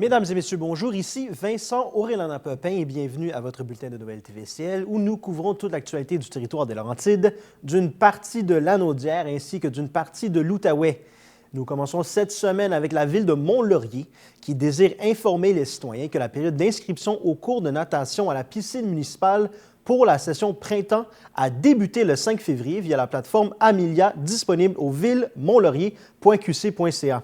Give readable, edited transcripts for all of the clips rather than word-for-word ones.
Mesdames et messieurs, bonjour. Ici Vincent Aurélana-Pepin et bienvenue à votre bulletin de nouvelles TVCL où nous couvrons toute l'actualité du territoire des Laurentides, d'une partie de Lanaudière ainsi que d'une partie de l'Outaouais. Nous commençons cette semaine avec la ville de Mont-Laurier qui désire informer les citoyens que la période d'inscription au cours de natation à la piscine municipale pour la session printemps a débuté le 5 février via la plateforme Amelia disponible au ville-montlaurier.qc.ca.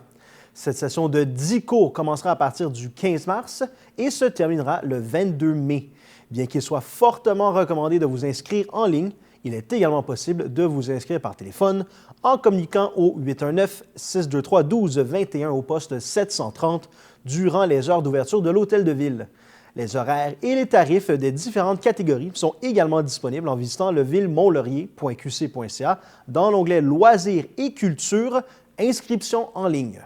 Cette session de 10 cours commencera à partir du 15 mars et se terminera le 22 mai. Bien qu'il soit fortement recommandé de vous inscrire en ligne, il est également possible de vous inscrire par téléphone en communiquant au 819-623-1221 au poste 730 durant les heures d'ouverture de l'hôtel de ville. Les horaires et les tarifs des différentes catégories sont également disponibles en visitant le ville-montlaurier.qc.ca dans l'onglet Loisirs et culture, inscription en ligne.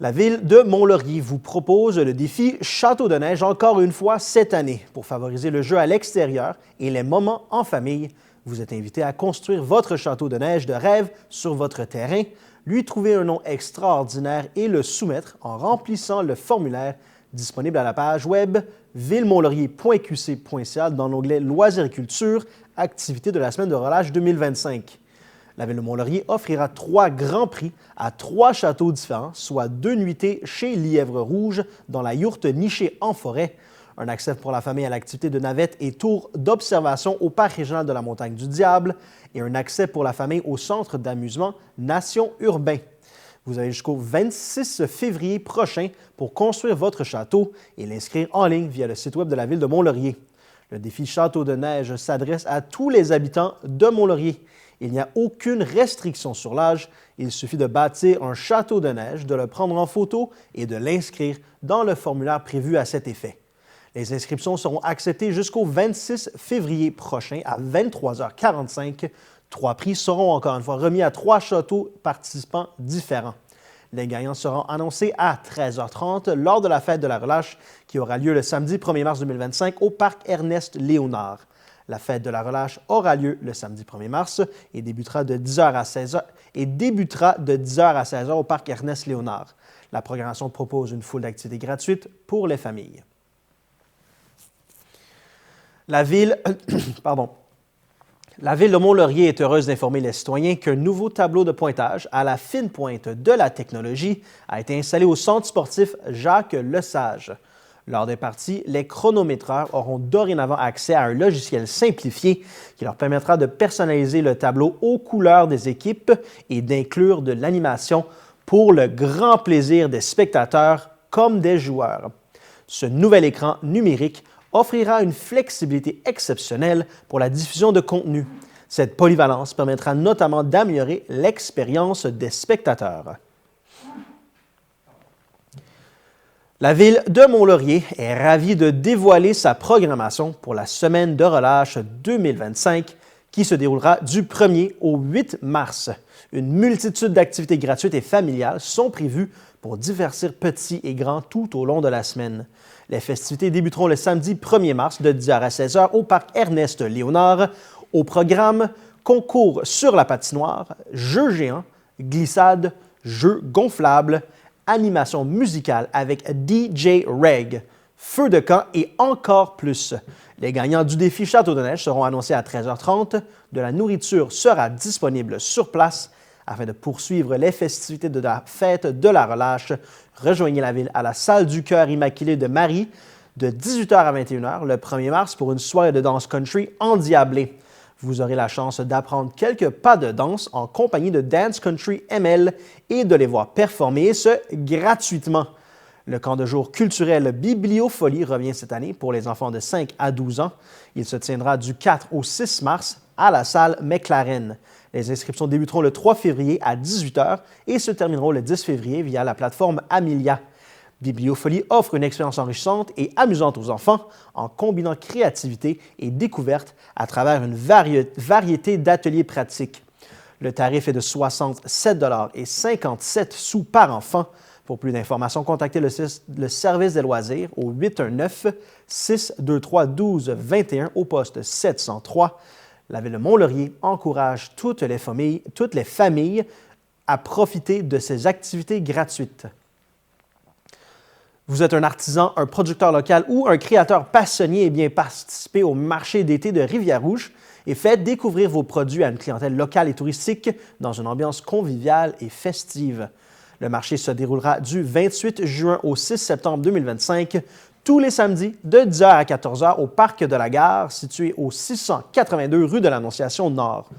La ville de Mont-Laurier vous propose le défi Château de neige encore une fois cette année. Pour favoriser le jeu à l'extérieur et les moments en famille, vous êtes invité à construire votre château de neige de rêve sur votre terrain, lui trouver un nom extraordinaire et le soumettre en remplissant le formulaire disponible à la page web ville-montlaurier.qc.ca dans l'onglet Loisirs et culture, activités de la semaine de relâche 2025. La Ville de Mont-Laurier offrira 3 grands prix à 3 châteaux différents, soit 2 nuitées chez Lièvre Rouge dans la yourte nichée en forêt, un accès pour la famille à l'activité de navette et tour d'observation au Parc régional de la Montagne du Diable et un accès pour la famille au centre d'amusement Nation Urbain. Vous avez jusqu'au 26 février prochain pour construire votre château et l'inscrire en ligne via le site web de la Ville de Mont-Laurier. Le défi Château de neige s'adresse à tous les habitants de Mont-Laurier. Il n'y a aucune restriction sur l'âge. Il suffit de bâtir un château de neige, de le prendre en photo et de l'inscrire dans le formulaire prévu à cet effet. Les inscriptions seront acceptées jusqu'au 26 février prochain à 23h45. 3 prix seront encore une fois remis à 3 châteaux participants différents. Les gagnants seront annoncés à 13h30 lors de la fête de la relâche qui aura lieu le samedi 1er mars 2025 au Parc Ernest-Léonard. La fête de la relâche aura lieu le samedi 1er mars et débutera de 10h à 16h au Parc Ernest-Léonard. La programmation propose une foule d'activités gratuites pour les familles. La Ville de Mont-Laurier est heureuse d'informer les citoyens qu'un nouveau tableau de pointage à la fine pointe de la technologie a été installé au centre sportif Jacques-Lesage. Lors des parties, les chronométreurs auront dorénavant accès à un logiciel simplifié qui leur permettra de personnaliser le tableau aux couleurs des équipes et d'inclure de l'animation pour le grand plaisir des spectateurs comme des joueurs. Ce nouvel écran numérique offrira une flexibilité exceptionnelle pour la diffusion de contenu. Cette polyvalence permettra notamment d'améliorer l'expérience des spectateurs. La Ville de Mont-Laurier est ravie de dévoiler sa programmation pour la semaine de relâche 2025 qui se déroulera du 1er au 8 mars. Une multitude d'activités gratuites et familiales sont prévues pour divertir petits et grands tout au long de la semaine. Les festivités débuteront le samedi 1er mars de 10h à 16h au Parc Ernest-Léonard. Au programme, concours sur la patinoire, jeux géants, glissades, jeux gonflables, animation musicale avec DJ Reg, feu de camp et encore plus. Les gagnants du défi Château de neige seront annoncés à 13h30. De la nourriture sera disponible sur place. Afin de poursuivre les festivités de la fête de la relâche, rejoignez la ville à la salle du Cœur Immaculé de Marie de 18h à 21h le 1er mars pour une soirée de danse country endiablée. Vous aurez la chance d'apprendre quelques pas de danse en compagnie de Dance Country ML et de les voir performer, ce gratuitement. Le camp de jour culturel Bibliofolie revient cette année pour les enfants de 5 à 12 ans. Il se tiendra du 4 au 6 mars à la salle McLaren. Les inscriptions débuteront le 3 février à 18h et se termineront le 10 février via la plateforme Amelia. Bibliofolie offre une expérience enrichissante et amusante aux enfants en combinant créativité et découverte à travers une variété d'ateliers pratiques. Le tarif est de 67,57 $ par enfant. Pour plus d'informations, contactez le service des loisirs au 819-623-1221 au poste 703. La Ville de Mont-Laurier encourage toutes les familles à profiter de ces activités gratuites. Vous êtes un artisan, un producteur local ou un créateur passionné, eh bien participez au marché d'été de Rivière-Rouge et faites découvrir vos produits à une clientèle locale et touristique dans une ambiance conviviale et festive. Le marché se déroulera du 28 juin au 6 septembre 2025, tous les samedis de 10h à 14h au Parc de la Gare, situé au 682 rue de l'Annonciation Nord.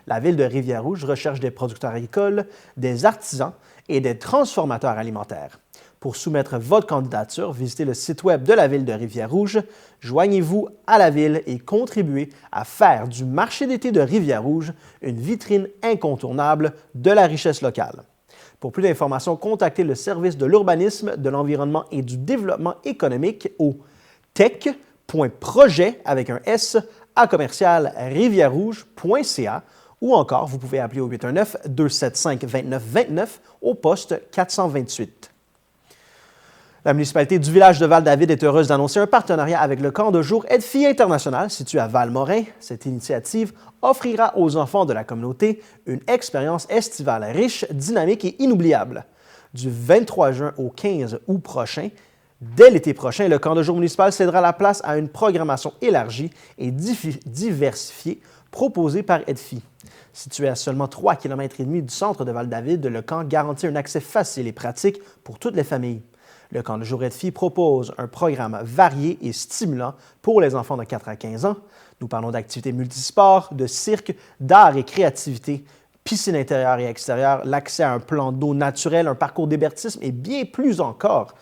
La ville de Rivière-Rouge recherche des producteurs agricoles, des artisans et des transformateurs alimentaires. Pour soumettre votre candidature, visitez le site web de la ville de Rivière-Rouge, joignez-vous à la ville et contribuez à faire du marché d'été de Rivière-Rouge une vitrine incontournable de la richesse locale. Pour plus d'informations, contactez le service de l'urbanisme, de l'environnement et du développement économique au tech.projet avec un S à commercial rivièrerouge.ca ou encore vous pouvez appeler au 819-275-2929 au poste 428. La municipalité du village de Val-David est heureuse d'annoncer un partenariat avec le camp de jour Aide-Filles International situé à Val-Morin. Cette initiative offrira aux enfants de la communauté une expérience estivale riche, dynamique et inoubliable. Du 23 juin au 15 août prochain, dès l'été prochain, le camp de jour municipal cédera la place à une programmation élargie et diversifiée proposée par Aide-Filles. Situé à seulement 3,5 km du centre de Val-David, le camp garantit un accès facile et pratique pour toutes les familles. Le camp de jour Aide-Filles propose un programme varié et stimulant pour les enfants de 4 à 15 ans. Nous parlons d'activités multisports, de cirque, d'art et créativité, piscine intérieure et extérieure, l'accès à un plan d'eau naturel, un parcours d'hébertisme et bien plus encore.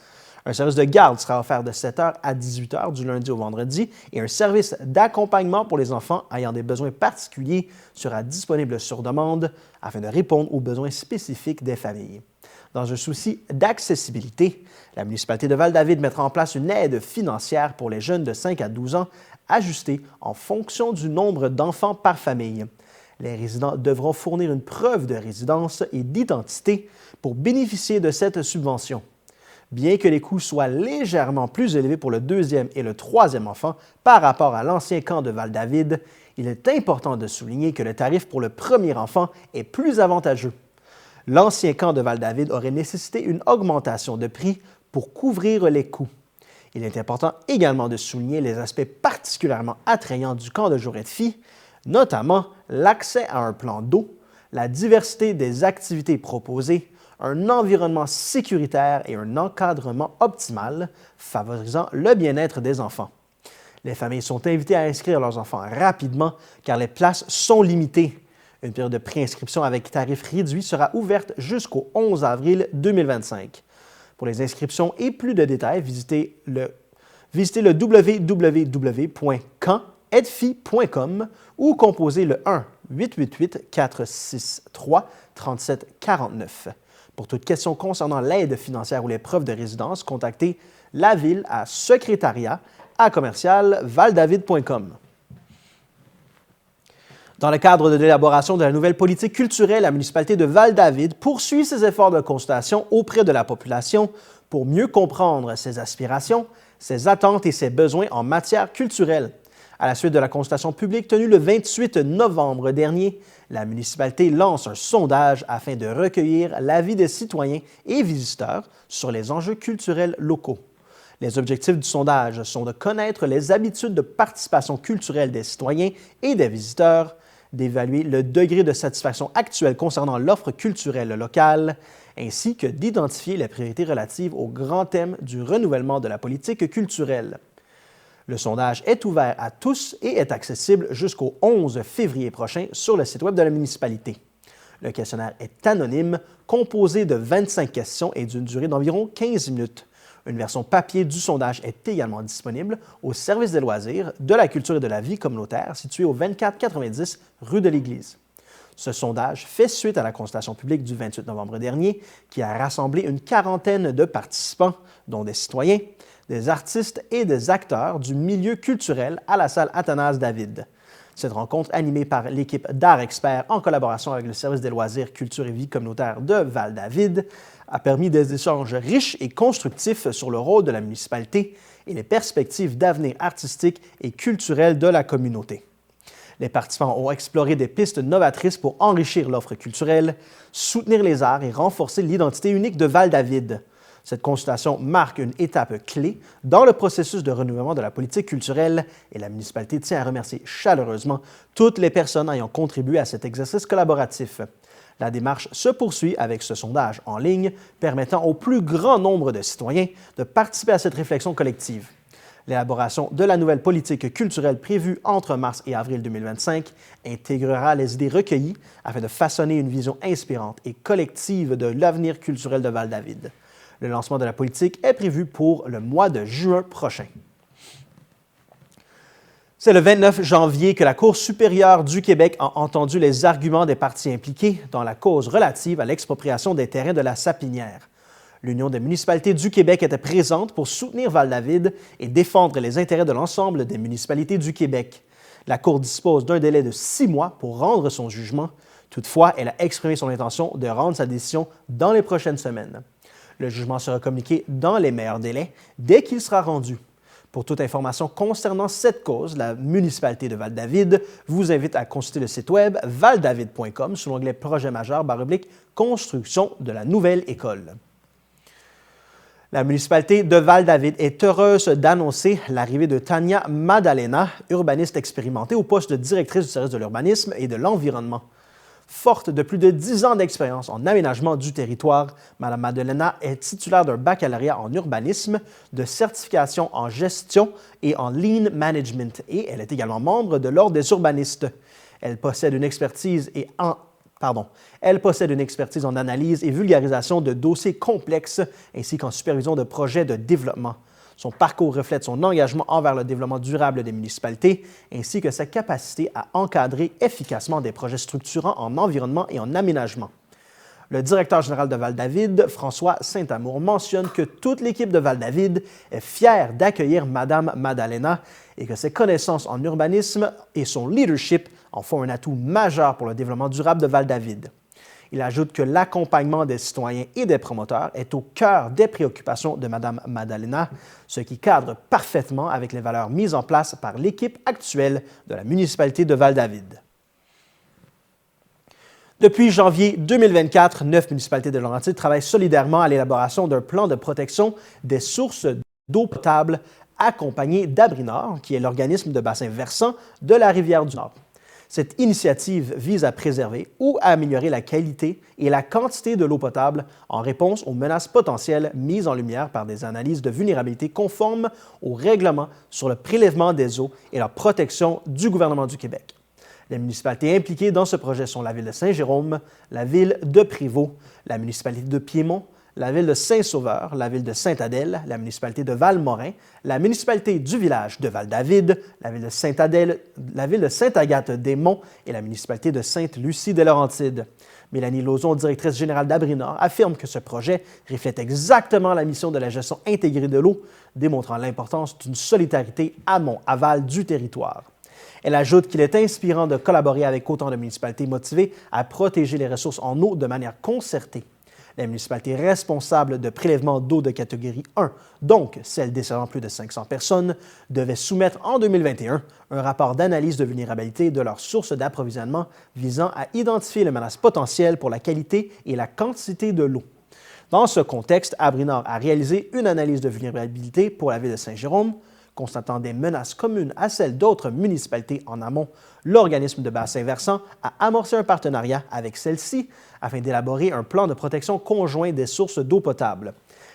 Un service de garde sera offert de 7h à 18h du lundi au vendredi et un service d'accompagnement pour les enfants ayant des besoins particuliers sera disponible sur demande afin de répondre aux besoins spécifiques des familles. Dans un souci d'accessibilité, la municipalité de Val-David mettra en place une aide financière pour les jeunes de 5 à 12 ans ajustée en fonction du nombre d'enfants par famille. Les résidents devront fournir une preuve de résidence et d'identité pour bénéficier de cette subvention. Bien que les coûts soient légèrement plus élevés pour le deuxième et le troisième enfant par rapport à l'ancien camp de Val-David, il est important de souligner que le tarif pour le premier enfant est plus avantageux. L'ancien camp de Val-David aurait nécessité une augmentation de prix pour couvrir les coûts. Il est important également de souligner les aspects particulièrement attrayants du camp de jour Aide-Filles, notamment l'accès à un plan d'eau, la diversité des activités proposées, un environnement sécuritaire et un encadrement optimal favorisant le bien-être des enfants. Les familles sont invitées à inscrire leurs enfants rapidement car les places sont limitées. Une période de préinscription avec tarif réduit sera ouverte jusqu'au 11 avril 2025. Pour les inscriptions et plus de détails, visitez le www.camp-aidefilles.com ou composez le 1-888-463-3749. Pour toute question concernant l'aide financière ou les preuves de résidence, contactez la ville à secrétariat@valdavid.com. Dans le cadre de l'élaboration de la nouvelle politique culturelle, la municipalité de Val-David poursuit ses efforts de consultation auprès de la population pour mieux comprendre ses aspirations, ses attentes et ses besoins en matière culturelle. À la suite de la consultation publique tenue le 28 novembre dernier, la municipalité lance un sondage afin de recueillir l'avis des citoyens et visiteurs sur les enjeux culturels locaux. Les objectifs du sondage sont de connaître les habitudes de participation culturelle des citoyens et des visiteurs, d'évaluer le degré de satisfaction actuel concernant l'offre culturelle locale, ainsi que d'identifier les priorités relatives aux grands thèmes du renouvellement de la politique culturelle. Le sondage est ouvert à tous et est accessible jusqu'au 11 février prochain sur le site web de la municipalité. Le questionnaire est anonyme, composé de 25 questions et d'une durée d'environ 15 minutes. Une version papier du sondage est également disponible au service des loisirs, de la culture et de la vie communautaire situé au 2490 rue de l'Église. Ce sondage fait suite à la consultation publique du 28 novembre dernier qui a rassemblé une quarantaine de participants, dont des citoyens, des artistes et des acteurs du milieu culturel à la salle Athanase David. Cette rencontre, animée par l'équipe d'Art Expert en collaboration avec le service des loisirs, culture et vie communautaire de Val-David, a permis des échanges riches et constructifs sur le rôle de la municipalité et les perspectives d'avenir artistique et culturel de la communauté. Les participants ont exploré des pistes novatrices pour enrichir l'offre culturelle, soutenir les arts et renforcer l'identité unique de Val-David. Cette consultation marque une étape clé dans le processus de renouvellement de la politique culturelle et la municipalité tient à remercier chaleureusement toutes les personnes ayant contribué à cet exercice collaboratif. La démarche se poursuit avec ce sondage en ligne permettant au plus grand nombre de citoyens de participer à cette réflexion collective. L'élaboration de la nouvelle politique culturelle prévue entre mars et avril 2025 intégrera les idées recueillies afin de façonner une vision inspirante et collective de l'avenir culturel de Val-David. Le lancement de la politique est prévu pour le mois de juin prochain. C'est le 29 janvier que la Cour supérieure du Québec a entendu les arguments des parties impliquées dans la cause relative à l'expropriation des terrains de la Sapinière. L'Union des municipalités du Québec était présente pour soutenir Val-David et défendre les intérêts de l'ensemble des municipalités du Québec. La Cour dispose d'un délai de 6 mois pour rendre son jugement. Toutefois, elle a exprimé son intention de rendre sa décision dans les prochaines semaines. Le jugement sera communiqué dans les meilleurs délais dès qu'il sera rendu. Pour toute information concernant cette cause, la municipalité de Val-David vous invite à consulter le site web valdavid.com sous l'onglet Projet majeur / Construction de la nouvelle école. La municipalité de Val-David est heureuse d'annoncer l'arrivée de Tania Madalena, urbaniste expérimentée au poste de directrice du service de l'urbanisme et de l'environnement. Forte de plus de 10 ans d'expérience en aménagement du territoire, Mme Madalena est titulaire d'un baccalauréat en urbanisme, de certification en gestion et en lean management, et elle est également membre de l'Ordre des urbanistes. Elle possède une expertise en analyse et vulgarisation de dossiers complexes ainsi qu'en supervision de projets de développement. Son parcours reflète son engagement envers le développement durable des municipalités ainsi que sa capacité à encadrer efficacement des projets structurants en environnement et en aménagement. Le directeur général de Val-David, François Saint-Amour, mentionne que toute l'équipe de Val-David est fière d'accueillir Mme Madalena et que ses connaissances en urbanisme et son leadership en font un atout majeur pour le développement durable de Val-David. Il ajoute que l'accompagnement des citoyens et des promoteurs est au cœur des préoccupations de Mme Madalena, ce qui cadre parfaitement avec les valeurs mises en place par l'équipe actuelle de la municipalité de Val-David. Depuis janvier 2024, 9 municipalités de Laurentides travaillent solidairement à l'élaboration d'un plan de protection des sources d'eau potable accompagné d'Abrinor, qui est l'organisme de bassin versant de la rivière du Nord. Cette initiative vise à préserver ou à améliorer la qualité et la quantité de l'eau potable en réponse aux menaces potentielles mises en lumière par des analyses de vulnérabilité conformes au règlement sur le prélèvement des eaux et leur protection du gouvernement du Québec. Les municipalités impliquées dans ce projet sont la ville de Saint-Jérôme, la ville de Prévost, la municipalité de Piémont, la ville de Saint-Sauveur, la ville de Sainte-Adèle, la municipalité de Val-Morin, la municipalité du village de Val-David, la ville de Sainte-Adèle, la ville de Sainte-Agathe-des-Monts et la municipalité de Sainte-Lucie-des-Laurentides. Mélanie Lauzon, directrice générale d'Abrinor, affirme que ce projet reflète exactement la mission de la gestion intégrée de l'eau, démontrant l'importance d'une solidarité amont-aval du territoire. Elle ajoute qu'il est inspirant de collaborer avec autant de municipalités motivées à protéger les ressources en eau de manière concertée. Les municipalités responsables de prélèvement d'eau de catégorie 1, donc celles desservant plus de 500 personnes, devaient soumettre en 2021 un rapport d'analyse de vulnérabilité de leurs sources d'approvisionnement visant à identifier les menaces potentielles pour la qualité et la quantité de l'eau. Dans ce contexte, Abrinor a réalisé une analyse de vulnérabilité pour la ville de Saint-Jérôme. Constatant des menaces communes à celles d'autres municipalités en amont, l'organisme de bassin versant a amorcé un partenariat avec celle-ci afin d'élaborer un plan de protection conjoint des sources d'eau potable.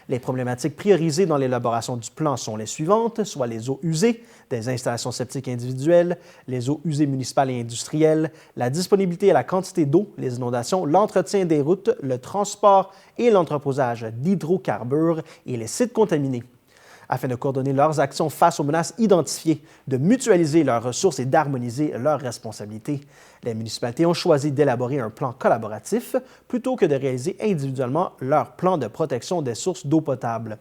Les problématiques priorisées dans l'élaboration du plan sont les suivantes, soit les eaux usées, des installations septiques individuelles, les eaux usées municipales et industrielles, la disponibilité et la quantité d'eau, les inondations, l'entretien des routes, le transport et l'entreposage d'hydrocarbures et les sites contaminés. Afin de coordonner leurs actions face aux menaces identifiées, de mutualiser leurs ressources et d'harmoniser leurs responsabilités, les municipalités ont choisi d'élaborer un plan collaboratif plutôt que de réaliser individuellement leur plan de protection des sources d'eau potable.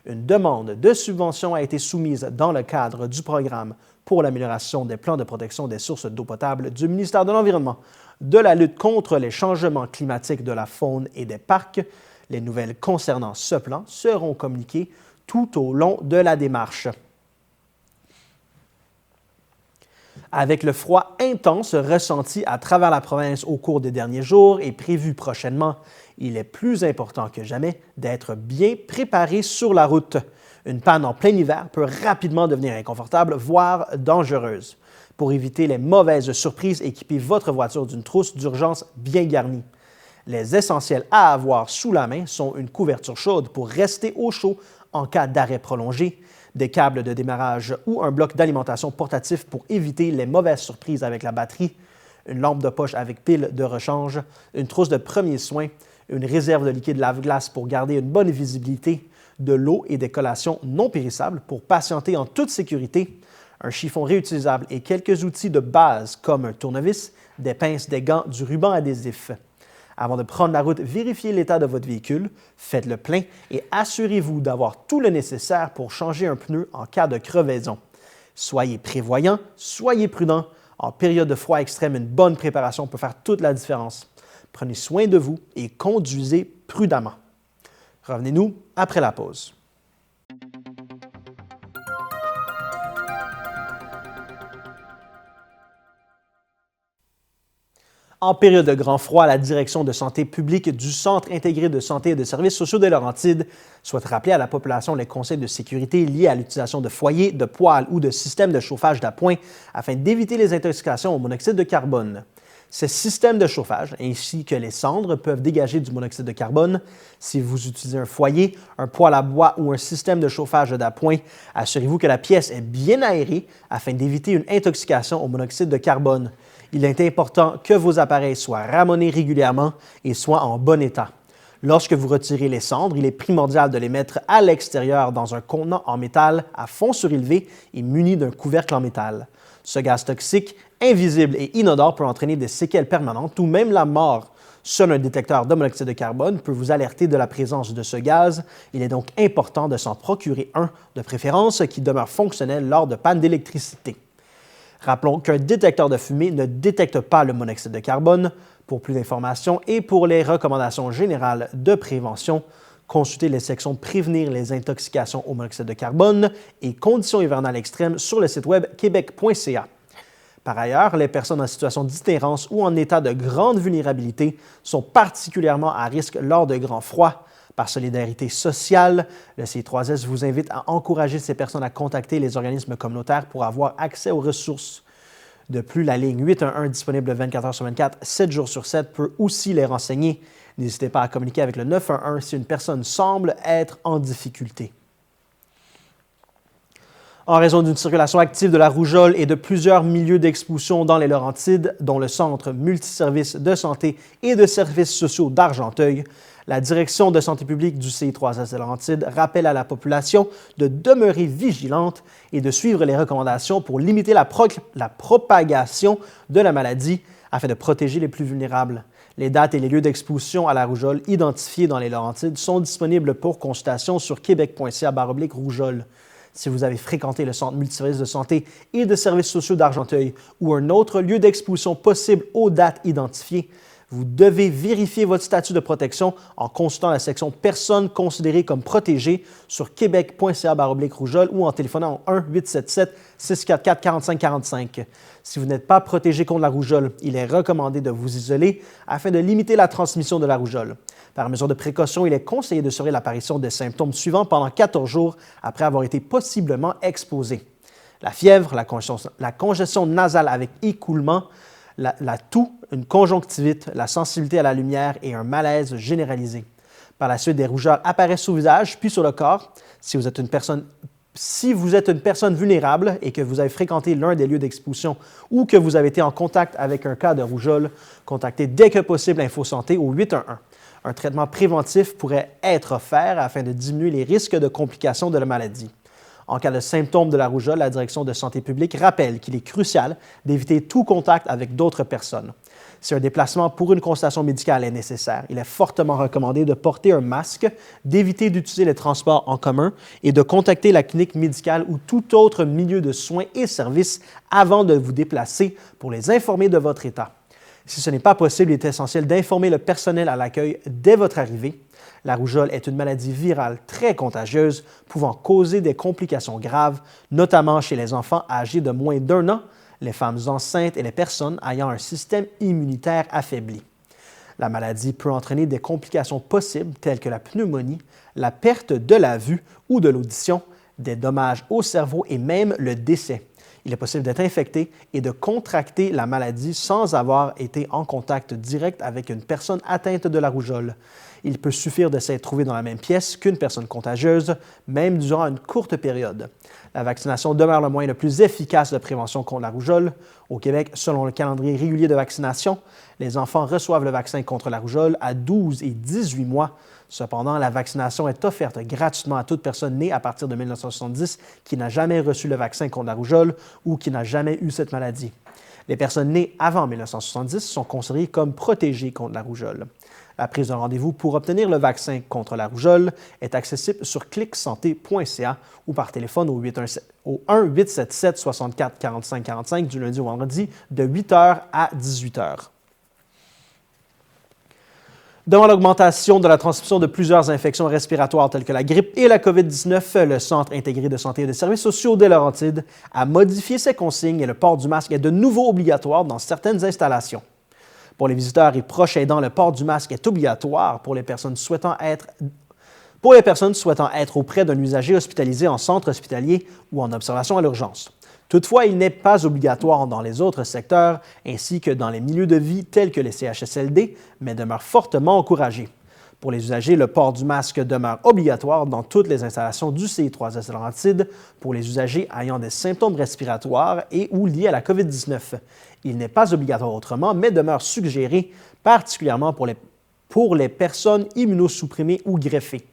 Une demande de subvention a été soumise dans le cadre du programme pour l'amélioration des plans de protection des sources d'eau potable du ministère de l'Environnement, de la lutte contre les changements climatiques de la faune et des parcs. Les nouvelles concernant ce plan seront communiquées tout au long de la démarche. Avec le froid intense ressenti à travers la province au cours des derniers jours et prévu prochainement, il est plus important que jamais d'être bien préparé sur la route. Une panne en plein hiver peut rapidement devenir inconfortable, voire dangereuse. Pour éviter les mauvaises surprises, équipez votre voiture d'une trousse d'urgence bien garnie. Les essentiels à avoir sous la main sont une couverture chaude pour rester au chaud en cas d'arrêt prolongé, des câbles de démarrage ou un bloc d'alimentation portatif pour éviter les mauvaises surprises avec la batterie, une lampe de poche avec pile de rechange, une trousse de premiers soins, une réserve de liquide lave-glace pour garder une bonne visibilité, de l'eau et des collations non périssables pour patienter en toute sécurité, un chiffon réutilisable et quelques outils de base comme un tournevis, des pinces, des gants, du ruban adhésif. Avant de prendre la route, vérifiez l'état de votre véhicule, faites le plein et assurez-vous d'avoir tout le nécessaire pour changer un pneu en cas de crevaison. Soyez prévoyant, soyez prudent. En période de froid extrême, une bonne préparation peut faire toute la différence. Prenez soin de vous et conduisez prudemment. Revenez-nous après la pause. En période de grand froid, la direction de santé publique du Centre intégré de santé et de services sociaux des Laurentides souhaite rappeler à la population les conseils de sécurité liés à l'utilisation de foyers, de poêles ou de systèmes de chauffage d'appoint afin d'éviter les intoxications au monoxyde de carbone. Ces systèmes de chauffage ainsi que les cendres peuvent dégager du monoxyde de carbone. Si vous utilisez un foyer, un poêle à bois ou un système de chauffage d'appoint, assurez-vous que la pièce est bien aérée afin d'éviter une intoxication au monoxyde de carbone. Il est important que vos appareils soient ramonés régulièrement et soient en bon état. Lorsque vous retirez les cendres, il est primordial de les mettre à l'extérieur dans un contenant en métal à fond surélevé et muni d'un couvercle en métal. Ce gaz toxique, invisible et inodore, peut entraîner des séquelles permanentes ou même la mort. Seul un détecteur de monoxyde de carbone peut vous alerter de la présence de ce gaz. Il est donc important de s'en procurer un, de préférence qui demeure fonctionnel lors de panne d'électricité. Rappelons qu'un détecteur de fumée ne détecte pas le monoxyde de carbone. Pour plus d'informations et pour les recommandations générales de prévention, consultez les sections Prévenir les intoxications au monoxyde de carbone et Conditions hivernales extrêmes sur le site web québec.ca. Par ailleurs, les personnes en situation d'itinérance ou en état de grande vulnérabilité sont particulièrement à risque lors de grands froids. Par solidarité sociale, le CI3S vous invite à encourager ces personnes à contacter les organismes communautaires pour avoir accès aux ressources. De plus, la ligne 811 disponible 24 heures sur 24, 7 jours sur 7 peut aussi les renseigner. N'hésitez pas à communiquer avec le 911 si une personne semble être en difficulté. En raison d'une circulation active de la rougeole et de plusieurs milieux d'exposition dans les Laurentides, dont le Centre multiservices de santé et de services sociaux d'Argenteuil, la direction de santé publique du CI3S de Laurentides rappelle à la population de demeurer vigilante et de suivre les recommandations pour limiter la propagation de la maladie afin de protéger les plus vulnérables. Les dates et les lieux d'exposition à la rougeole identifiés dans les Laurentides sont disponibles pour consultation sur québec.ca/rougeole. Si vous avez fréquenté le Centre multiservices de santé et de services sociaux d'Argenteuil ou un autre lieu d'exposition possible aux dates identifiées, vous devez vérifier votre statut de protection en consultant la section « Personnes considérées comme protégées » sur québec.ca/rougeole ou en téléphonant au 1-877-644-4545. Si vous n'êtes pas protégé contre la rougeole, il est recommandé de vous isoler afin de limiter la transmission de la rougeole. Par mesure de précaution, il est conseillé de surveiller l'apparition des symptômes suivants pendant 14 jours après avoir été possiblement exposé. La fièvre, la congestion nasale avec écoulement, la toux, une conjonctivite, la sensibilité à la lumière et un malaise généralisé. Par la suite, des rougeurs apparaissent au visage puis sur le corps. Si vous êtes une personne vulnérable et que vous avez fréquenté l'un des lieux d'exposition ou que vous avez été en contact avec un cas de rougeole, contactez dès que possible InfoSanté au 811. Un traitement préventif pourrait être offert afin de diminuer les risques de complications de la maladie. En cas de symptômes de la rougeole, la direction de santé publique rappelle qu'il est crucial d'éviter tout contact avec d'autres personnes. Si un déplacement pour une consultation médicale est nécessaire, il est fortement recommandé de porter un masque, d'éviter d'utiliser les transports en commun et de contacter la clinique médicale ou tout autre milieu de soins et services avant de vous déplacer pour les informer de votre état. Si ce n'est pas possible, il est essentiel d'informer le personnel à l'accueil dès votre arrivée. La rougeole est une maladie virale très contagieuse pouvant causer des complications graves, notamment chez les enfants âgés de moins d'1 an. les femmes enceintes et les personnes ayant un système immunitaire affaibli. La maladie peut entraîner des complications possibles telles que la pneumonie, la perte de la vue ou de l'audition, des dommages au cerveau et même le décès. Il est possible d'être infecté et de contracter la maladie sans avoir été en contact direct avec une personne atteinte de la rougeole. Il peut suffire de s'être trouvé dans la même pièce qu'une personne contagieuse, même durant une courte période. La vaccination demeure le moyen le plus efficace de prévention contre la rougeole. Au Québec, selon le calendrier régulier de vaccination, les enfants reçoivent le vaccin contre la rougeole à 12 et 18 mois. Cependant, la vaccination est offerte gratuitement à toute personne née à partir de 1970 qui n'a jamais reçu le vaccin contre la rougeole ou qui n'a jamais eu cette maladie. Les personnes nées avant 1970 sont considérées comme protégées contre la rougeole. La prise de rendez-vous pour obtenir le vaccin contre la rougeole est accessible sur clicsante.ca ou par téléphone au 1-877-64-45-45 du lundi au vendredi de 8h à 18h. Devant l'augmentation de la transmission de plusieurs infections respiratoires telles que la grippe et la COVID-19, le Centre intégré de santé et de services sociaux des Laurentides a modifié ses consignes et le port du masque est de nouveau obligatoire dans certaines installations. Pour les visiteurs et proches aidants, le port du masque est obligatoire pour les personnes souhaitant être auprès d'un usager hospitalisé en centre hospitalier ou en observation à l'urgence. Toutefois, il n'est pas obligatoire dans les autres secteurs ainsi que dans les milieux de vie tels que les CHSLD, mais demeure fortement encouragé. Pour les usagers, le port du masque demeure obligatoire dans toutes les installations du CI3S Laurentides pour les usagers ayant des symptômes respiratoires et ou liés à la COVID-19. Il n'est pas obligatoire autrement, mais demeure suggéré, particulièrement pour les personnes immunosupprimées ou greffées.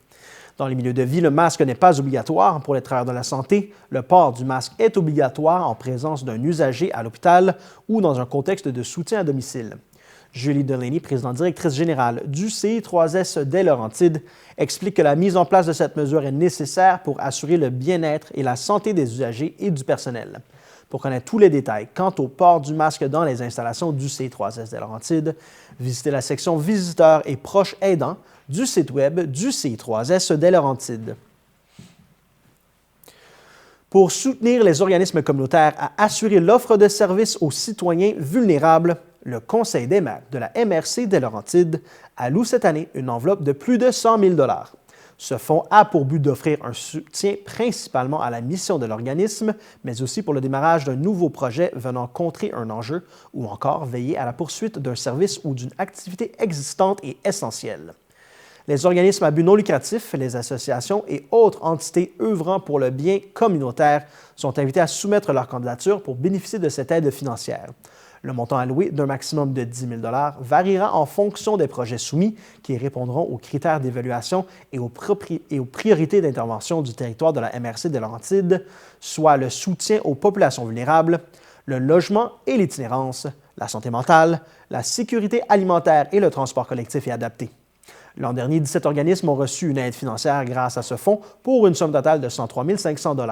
Dans les milieux de vie, le masque n'est pas obligatoire. Pour les travailleurs de la santé, le port du masque est obligatoire en présence d'un usager à l'hôpital ou dans un contexte de soutien à domicile. Julie Delaney, présidente directrice générale du CI3S des Laurentides, explique que la mise en place de cette mesure est nécessaire pour assurer le bien-être et la santé des usagers et du personnel. Pour connaître tous les détails quant au port du masque dans les installations du CI3S des Laurentides, visitez la section Visiteurs et proches aidants du site web du CI3S des Laurentides. Pour soutenir les organismes communautaires à assurer l'offre de services aux citoyens vulnérables, le Conseil des maires de la MRC des Laurentides alloue cette année une enveloppe de plus de 100 000 $. Ce fonds a pour but d'offrir un soutien principalement à la mission de l'organisme, mais aussi pour le démarrage d'un nouveau projet venant contrer un enjeu ou encore veiller à la poursuite d'un service ou d'une activité existante et essentielle. Les organismes à but non lucratif, les associations et autres entités œuvrant pour le bien communautaire sont invités à soumettre leur candidature pour bénéficier de cette aide financière. Le montant alloué d'un maximum de 10 000 $ variera en fonction des projets soumis qui répondront aux critères d'évaluation et aux priorités d'intervention du territoire de la MRC des Laurentides, soit le soutien aux populations vulnérables, le logement et l'itinérance, la santé mentale, la sécurité alimentaire et le transport collectif et adapté. L'an dernier, 17 organismes ont reçu une aide financière grâce à ce fonds pour une somme totale de 103 500 $.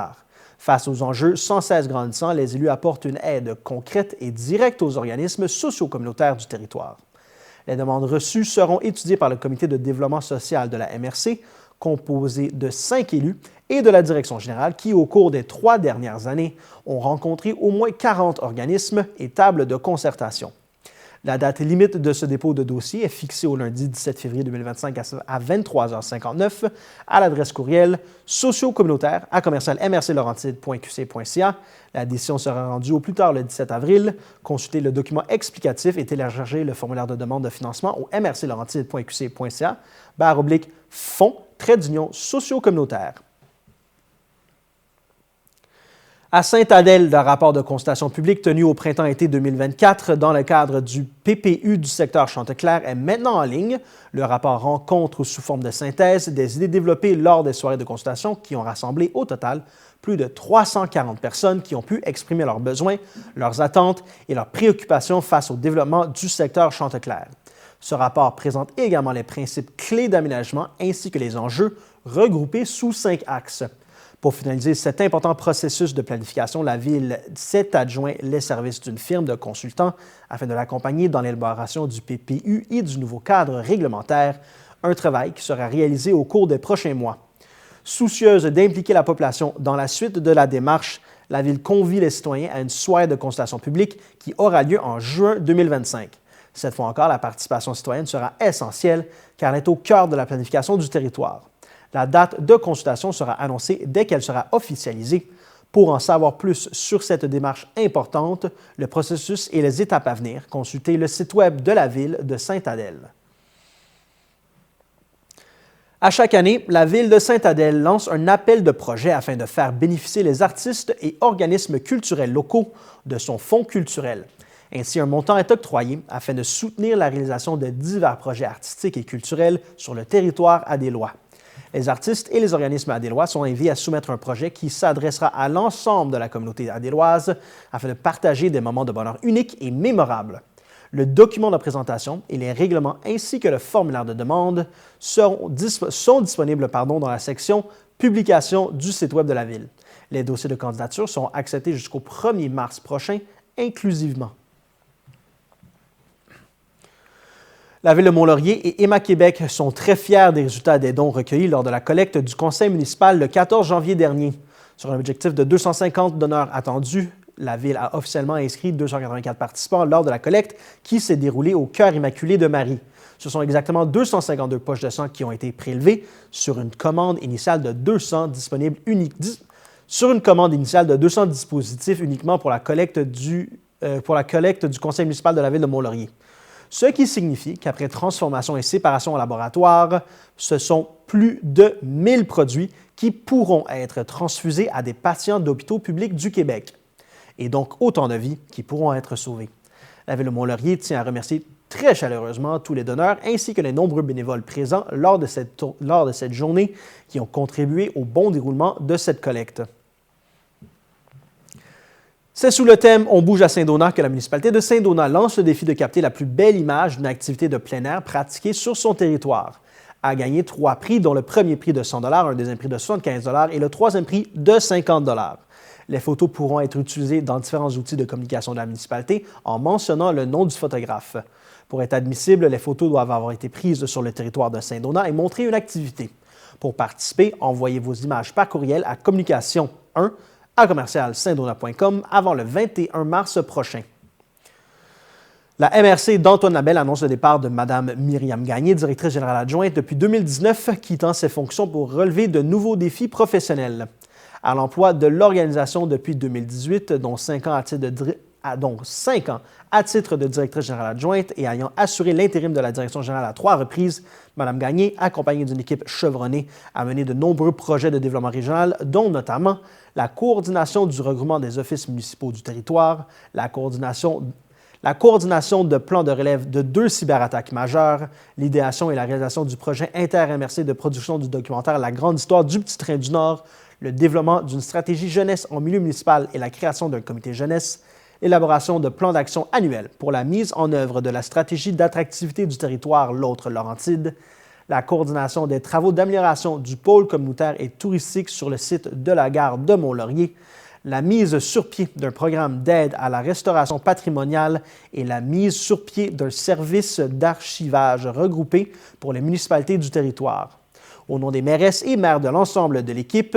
Face aux enjeux sans cesse grandissants, les élus apportent une aide concrète et directe aux organismes socio-communautaires du territoire. Les demandes reçues seront étudiées par le Comité de développement social de la MRC, composé de 5 élus, et de la Direction générale qui, au cours des 3 dernières années, ont rencontré au moins 40 organismes et tables de concertation. La date limite de ce dépôt de dossier est fixée au lundi 17 février 2025 à 23h59 à l'adresse courriel socio-communautaire@mrclaurentide.qc.ca. La décision sera rendue au plus tard le 17 avril. Consultez le document explicatif et téléchargez le formulaire de demande de financement au mrclaurentide.qc.ca/fonds socio-communautaire. À Sainte-Adèle, le rapport de consultation publique tenu au printemps-été 2024 dans le cadre du PPU du secteur Chanteclair est maintenant en ligne. Le rapport rencontre sous forme de synthèse des idées développées lors des soirées de consultation qui ont rassemblé au total plus de 340 personnes qui ont pu exprimer leurs besoins, leurs attentes et leurs préoccupations face au développement du secteur Chanteclair. Ce rapport présente également les principes clés d'aménagement ainsi que les enjeux regroupés sous 5 axes. Pour finaliser cet important processus de planification, la Ville s'est adjoint les services d'une firme de consultants afin de l'accompagner dans l'élaboration du PPU et du nouveau cadre réglementaire, un travail qui sera réalisé au cours des prochains mois. Soucieuse d'impliquer la population dans la suite de la démarche, la Ville convie les citoyens à une soirée de consultation publique qui aura lieu en juin 2025. Cette fois encore, la participation citoyenne sera essentielle car elle est au cœur de la planification du territoire. La date de consultation sera annoncée dès qu'elle sera officialisée. Pour en savoir plus sur cette démarche importante, le processus et les étapes à venir, consultez le site Web de la Ville de Sainte-Adèle. À chaque année, la Ville de Sainte-Adèle lance un appel de projet afin de faire bénéficier les artistes et organismes culturels locaux de son fonds culturel. Ainsi, un montant est octroyé afin de soutenir la réalisation de divers projets artistiques et culturels sur le territoire adélois. Les artistes et les organismes adélois sont invités à soumettre un projet qui s'adressera à l'ensemble de la communauté adéloise afin de partager des moments de bonheur uniques et mémorables. Le document de présentation et les règlements ainsi que le formulaire de demande sont disponibles dans la section « Publication » du site Web de la Ville. Les dossiers de candidature sont acceptés jusqu'au 1er mars prochain, inclusivement. La Ville de Mont-Laurier et Emma Québec sont très fiers des résultats des dons recueillis lors de la collecte du conseil municipal le 14 janvier dernier. Sur un objectif de 250 donneurs attendus, la Ville a officiellement inscrit 284 participants lors de la collecte qui s'est déroulée au Cœur Immaculé de Marie. Ce sont exactement 252 poches de sang qui ont été prélevées sur une commande initiale de 200 dispositifs uniquement pour la collecte du conseil municipal de la Ville de Mont-Laurier. Ce qui signifie qu'après transformation et séparation en laboratoire, ce sont plus de 1000 produits qui pourront être transfusés à des patients d'hôpitaux publics du Québec. Et donc autant de vies qui pourront être sauvées. La Ville de Mont-Laurier tient à remercier très chaleureusement tous les donneurs ainsi que les nombreux bénévoles présents lors de cette journée qui ont contribué au bon déroulement de cette collecte. C'est sous le thème « On bouge à Saint-Donat » que la municipalité de Saint-Donat lance le défi de capter la plus belle image d'une activité de plein air pratiquée sur son territoire. À gagner 3 prix, dont le premier prix de 100 $, un deuxième prix de 75 $ et le troisième prix de 50 $. Les photos pourront être utilisées dans différents outils de communication de la municipalité en mentionnant le nom du photographe. Pour être admissibles, les photos doivent avoir été prises sur le territoire de Saint-Donat et montrer une activité. Pour participer, envoyez vos images par courriel à communication1@saintdonat.com avant le 21 mars prochain. La MRC d'Antoine Labelle annonce le départ de Mme Myriam Gagné, directrice générale adjointe depuis 2019, quittant ses fonctions pour relever de nouveaux défis professionnels. À l'emploi de l'organisation depuis 2018, dont 5 ans à titre de directrice générale adjointe et ayant assuré l'intérim de la direction générale à 3 reprises, Mme Gagné, accompagnée d'une équipe chevronnée, a mené de nombreux projets de développement régional, dont notamment la coordination du regroupement des offices municipaux du territoire, la coordination de plans de relève de 2 cyberattaques majeures, l'idéation et la réalisation du projet inter-MRC de production du documentaire La grande histoire du Petit Train du Nord, le développement d'une stratégie jeunesse en milieu municipal et la création d'un comité jeunesse, l'élaboration de plans d'action annuels pour la mise en œuvre de la stratégie d'attractivité du territoire L'Autre Laurentide, la coordination des travaux d'amélioration du pôle communautaire et touristique sur le site de la gare de Mont-Laurier, la mise sur pied d'un programme d'aide à la restauration patrimoniale et la mise sur pied d'un service d'archivage regroupé pour les municipalités du territoire. Au nom des mairesses et maires de l'ensemble de l'équipe,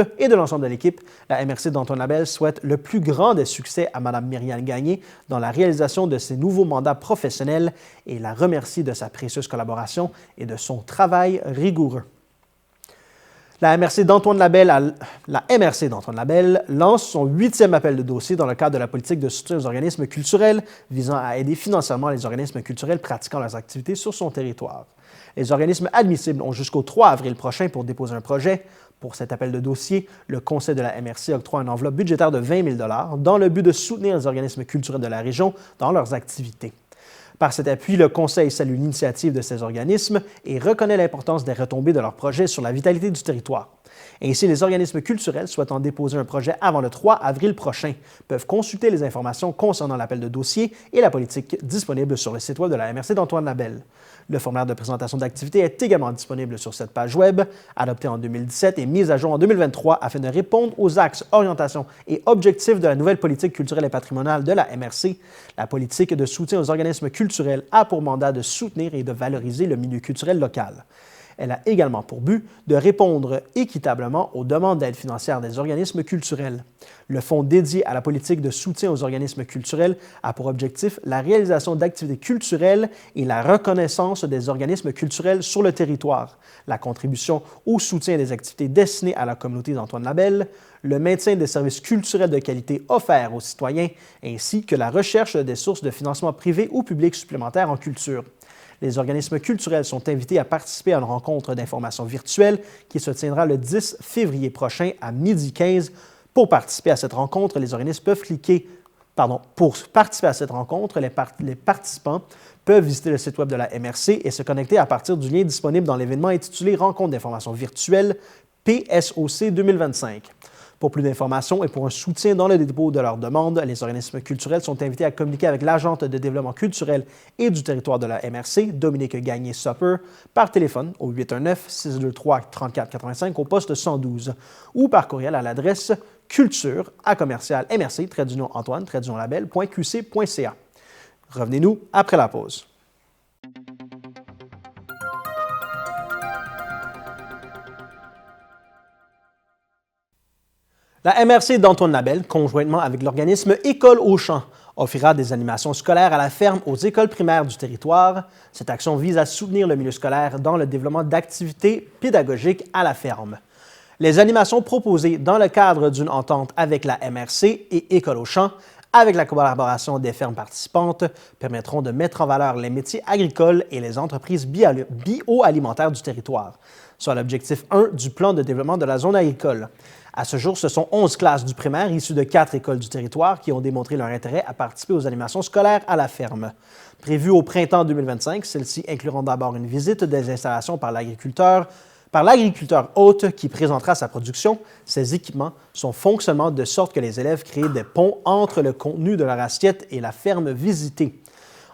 la MRC d'Antoine Labelle souhaite le plus grand des succès à Mme Myriam Gagné dans la réalisation de ses nouveaux mandats professionnels et la remercie de sa précieuse collaboration et de son travail rigoureux. La MRC d'Antoine Labelle lance son 8e appel de dossier dans le cadre de la politique de soutien aux organismes culturels visant à aider financièrement les organismes culturels pratiquant leurs activités sur son territoire. Les organismes admissibles ont jusqu'au 3 avril prochain pour déposer un projet. Pour cet appel de dossier, le Conseil de la MRC octroie une enveloppe budgétaire de 20 000 $ dans le but de soutenir les organismes culturels de la région dans leurs activités. Par cet appui, le Conseil salue l'initiative de ces organismes et reconnaît l'importance des retombées de leurs projets sur la vitalité du territoire. Ainsi, les organismes culturels souhaitant déposer un projet avant le 3 avril prochain peuvent consulter les informations concernant l'appel de dossier et la politique disponible sur le site web de la MRC d'Antoine Labelle. Le formulaire de présentation d'activité est également disponible sur cette page web, adoptée en 2017 et mise à jour en 2023 afin de répondre aux axes, orientations et objectifs de la nouvelle politique culturelle et patrimoniale de la MRC. La politique de soutien aux organismes culturels a pour mandat de soutenir et de valoriser le milieu culturel local. Elle a également pour but de répondre équitablement aux demandes d'aide financière des organismes culturels. Le fonds dédié à la politique de soutien aux organismes culturels a pour objectif la réalisation d'activités culturelles et la reconnaissance des organismes culturels sur le territoire, la contribution au soutien des activités destinées à la communauté d'Antoine Labelle, le maintien des services culturels de qualité offerts aux citoyens, ainsi que la recherche des sources de financement privés ou publics supplémentaires en culture. Les organismes culturels sont invités à participer à une rencontre d'information virtuelle qui se tiendra le 10 février prochain à 12h15. Pour participer à cette rencontre, les organismes peuvent pour participer à cette rencontre, les participants peuvent visiter le site web de la MRC et se connecter à partir du lien disponible dans l'événement intitulé Rencontre d'information virtuelle PSOC 2025. Pour plus d'informations et pour un soutien dans le dépôt de leurs demandes, les organismes culturels sont invités à communiquer avec l'agente de développement culturel et du territoire de la MRC, Dominique Gagné-Supper, par téléphone au 819-623-3485 au poste 112 ou par courriel à l'adresse culture@mrc-antoine-labelle.qc.ca. Revenez-nous après la pause. La MRC d'Antoine Labelle, conjointement avec l'organisme École au champ, offrira des animations scolaires à la ferme aux écoles primaires du territoire. Cette action vise à soutenir le milieu scolaire dans le développement d'activités pédagogiques à la ferme. Les animations proposées dans le cadre d'une entente avec la MRC et École au champ, avec la collaboration des fermes participantes, permettront de mettre en valeur les métiers agricoles et les entreprises bioalimentaires du territoire, soit l'objectif 1 du plan de développement de la zone agricole. À ce jour, ce sont 11 classes du primaire issues de 4 écoles du territoire qui ont démontré leur intérêt à participer aux animations scolaires à la ferme. Prévues au printemps 2025, celles-ci incluront d'abord une visite des installations par l'agriculteur hôte qui présentera sa production, ses équipements, son fonctionnement de sorte que les élèves créent des ponts entre le contenu de leur assiette et la ferme visitée.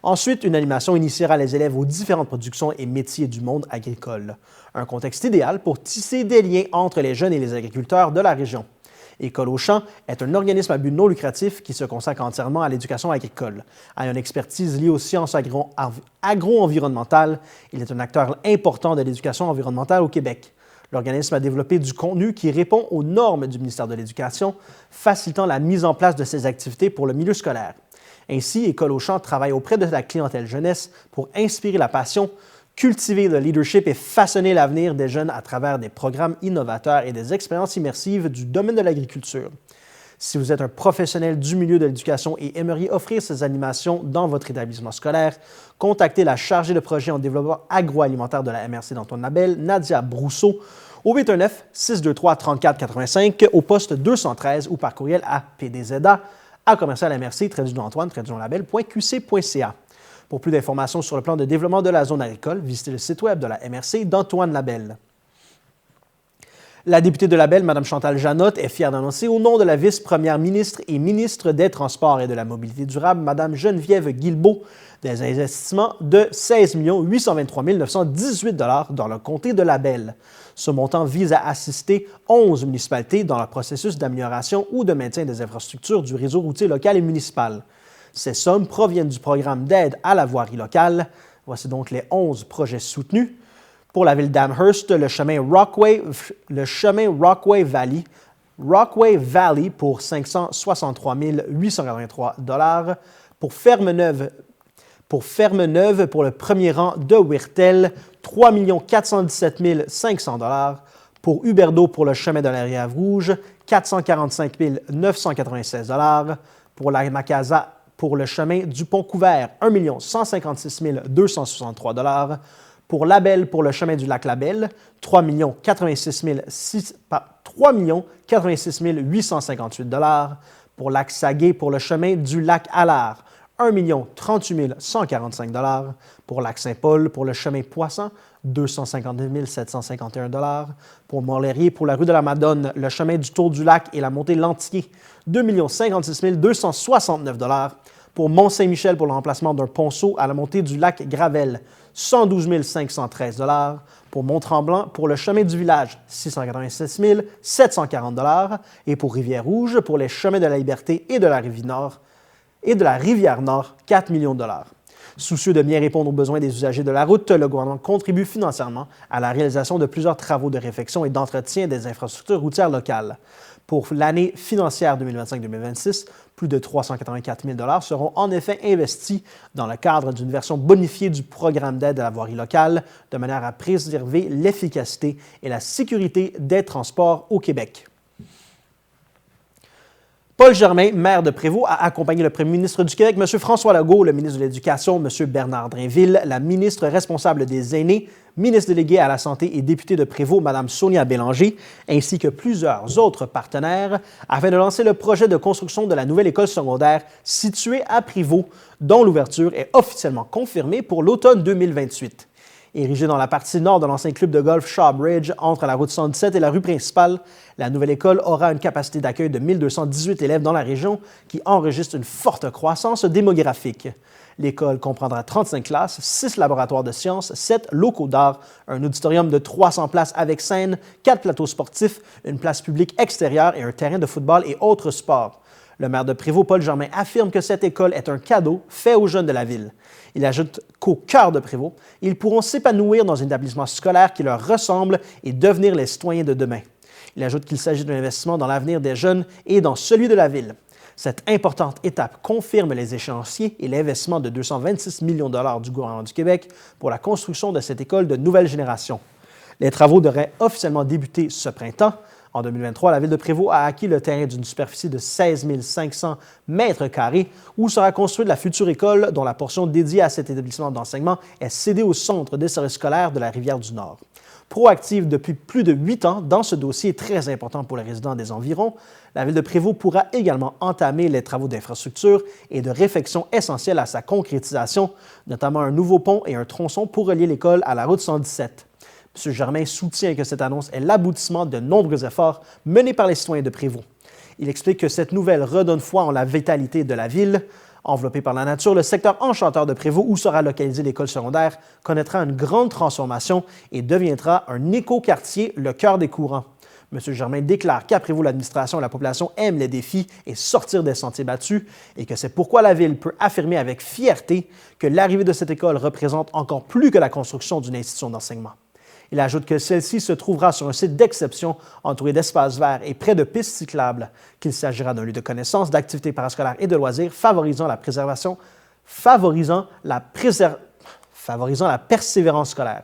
Ensuite, une animation initiera les élèves aux différentes productions et métiers du monde agricole. Un contexte idéal pour tisser des liens entre les jeunes et les agriculteurs de la région. École au champ est un organisme à but non lucratif qui se consacre entièrement à l'éducation agricole. Ayant une expertise liée aux sciences agro-environnementales, il est un acteur important de l'éducation environnementale au Québec. L'organisme a développé du contenu qui répond aux normes du ministère de l'Éducation, facilitant la mise en place de ces activités pour le milieu scolaire. Ainsi, École au champ travaille auprès de la clientèle jeunesse pour inspirer la passion, cultiver le leadership et façonner l'avenir des jeunes à travers des programmes innovateurs et des expériences immersives du domaine de l'agriculture. Si vous êtes un professionnel du milieu de l'éducation et aimeriez offrir ces animations dans votre établissement scolaire, contactez la chargée de projet en développement agroalimentaire de la MRC d'Antoine Labelle, Nadia Brousseau, au 819-623-3485 au poste 213 ou par courriel à pdza@mrc-antoine-labelle.qc.ca. Pour plus d'informations sur le plan de développement de la zone agricole, visitez le site web de la MRC d'Antoine Labelle. La députée de Labelle, Mme Chantal Janotte, est fière d'annoncer au nom de la vice-première ministre et ministre des Transports et de la Mobilité durable, Mme Geneviève Guilbeault, des investissements de 16 823 918 $ dans le comté de Labelle. Ce montant vise à assister 11 municipalités dans leur processus d'amélioration ou de maintien des infrastructures du réseau routier local et municipal. Ces sommes proviennent du programme d'aide à la voirie locale. Voici donc les 11 projets soutenus. Pour la ville d'Amherst, le chemin Rockway Valley pour 563 883 $. Pour Ferme-Neuve, pour le premier rang de Wirtel, 3 417 500 $. Pour Huberdeau, pour le chemin de la Rivière-Rouge, 445 996 $. Pour la Macasa, pour le chemin du Pont-Couvert, 1 156 263 $. Pour Labelle, pour le chemin du lac Labelle, 3 86 858 $. Pour Lac Saguet, pour le chemin du lac Allard, 1 38 145 $. Pour Lac Saint-Paul, pour le chemin Poisson, 259 751 $. Pour Montlhéry, pour la rue de la Madone, le chemin du Tour du Lac et la montée Lantier, 2 56 269 $. Pour Mont-Saint-Michel, pour le remplacement d'un ponceau à la montée du lac Gravel, 112 513 $. Pour Mont-Tremblant, pour le chemin du village, 686 740 $. Et pour Rivière-Rouge, pour les chemins de la Liberté et de la Rivière-Nord, 4 millions de $. Soucieux de bien répondre aux besoins des usagers de la route, le gouvernement contribue financièrement à la réalisation de plusieurs travaux de réfection et d'entretien des infrastructures routières locales. Pour l'année financière 2025-2026, plus de 384 000 $ seront en effet investis dans le cadre d'une version bonifiée du programme d'aide à la voirie locale, de manière à préserver l'efficacité et la sécurité des transports au Québec. Paul Germain, maire de Prévost, a accompagné le premier ministre du Québec, M. François Legault, le ministre de l'Éducation, M. Bernard Drinville, la ministre responsable des Aînés, ministre délégué à la Santé et députée de Prévost, Mme Sonia Bélanger, ainsi que plusieurs autres partenaires, afin de lancer le projet de construction de la nouvelle école secondaire située à Prévost, dont l'ouverture est officiellement confirmée pour l'automne 2028. Érigée dans la partie nord de l'ancien club de golf Shawbridge, entre la route 117 et la rue principale, la nouvelle école aura une capacité d'accueil de 1218 élèves dans la région qui enregistre une forte croissance démographique. L'école comprendra 35 classes, 6 laboratoires de sciences, 7 locaux d'art, un auditorium de 300 places avec scène, 4 plateaux sportifs, une place publique extérieure et un terrain de football et autres sports. Le maire de Prévost, Paul Germain, affirme que cette école est un cadeau fait aux jeunes de la ville. Il ajoute qu'au cœur de Prévost, ils pourront s'épanouir dans un établissement scolaire qui leur ressemble et devenir les citoyens de demain. Il ajoute qu'il s'agit d'un investissement dans l'avenir des jeunes et dans celui de la ville. Cette importante étape confirme les échéanciers et l'investissement de 226 millions de dollars du gouvernement du Québec pour la construction de cette école de nouvelle génération. Les travaux devraient officiellement débuter ce printemps. En 2023, la ville de Prévost a acquis le terrain d'une superficie de 16 500 mètres carrés où sera construite la future école dont la portion dédiée à cet établissement d'enseignement est cédée au Centre des services scolaires de la Rivière-du-Nord. Proactive depuis plus de 8 ans dans ce dossier très important pour les résidents des environs, la ville de Prévost pourra également entamer les travaux d'infrastructure et de réfection essentiels à sa concrétisation, notamment un nouveau pont et un tronçon pour relier l'école à la route 117. M. Germain soutient que cette annonce est l'aboutissement de nombreux efforts menés par les citoyens de Prévost. Il explique que cette nouvelle redonne foi en la vitalité de la ville. Enveloppé par la nature, le secteur enchanteur de Prévost, où sera localisée l'école secondaire, connaîtra une grande transformation et deviendra un écoquartier, le cœur des courants. M. Germain déclare qu'à Prévost, l'administration et la population aiment les défis et sortir des sentiers battus et que c'est pourquoi la ville peut affirmer avec fierté que l'arrivée de cette école représente encore plus que la construction d'une institution d'enseignement. Il ajoute que celle-ci se trouvera sur un site d'exception entouré d'espaces verts et près de pistes cyclables, qu'il s'agira d'un lieu de connaissances, d'activités parascolaires et de loisirs favorisant la persévérance scolaire.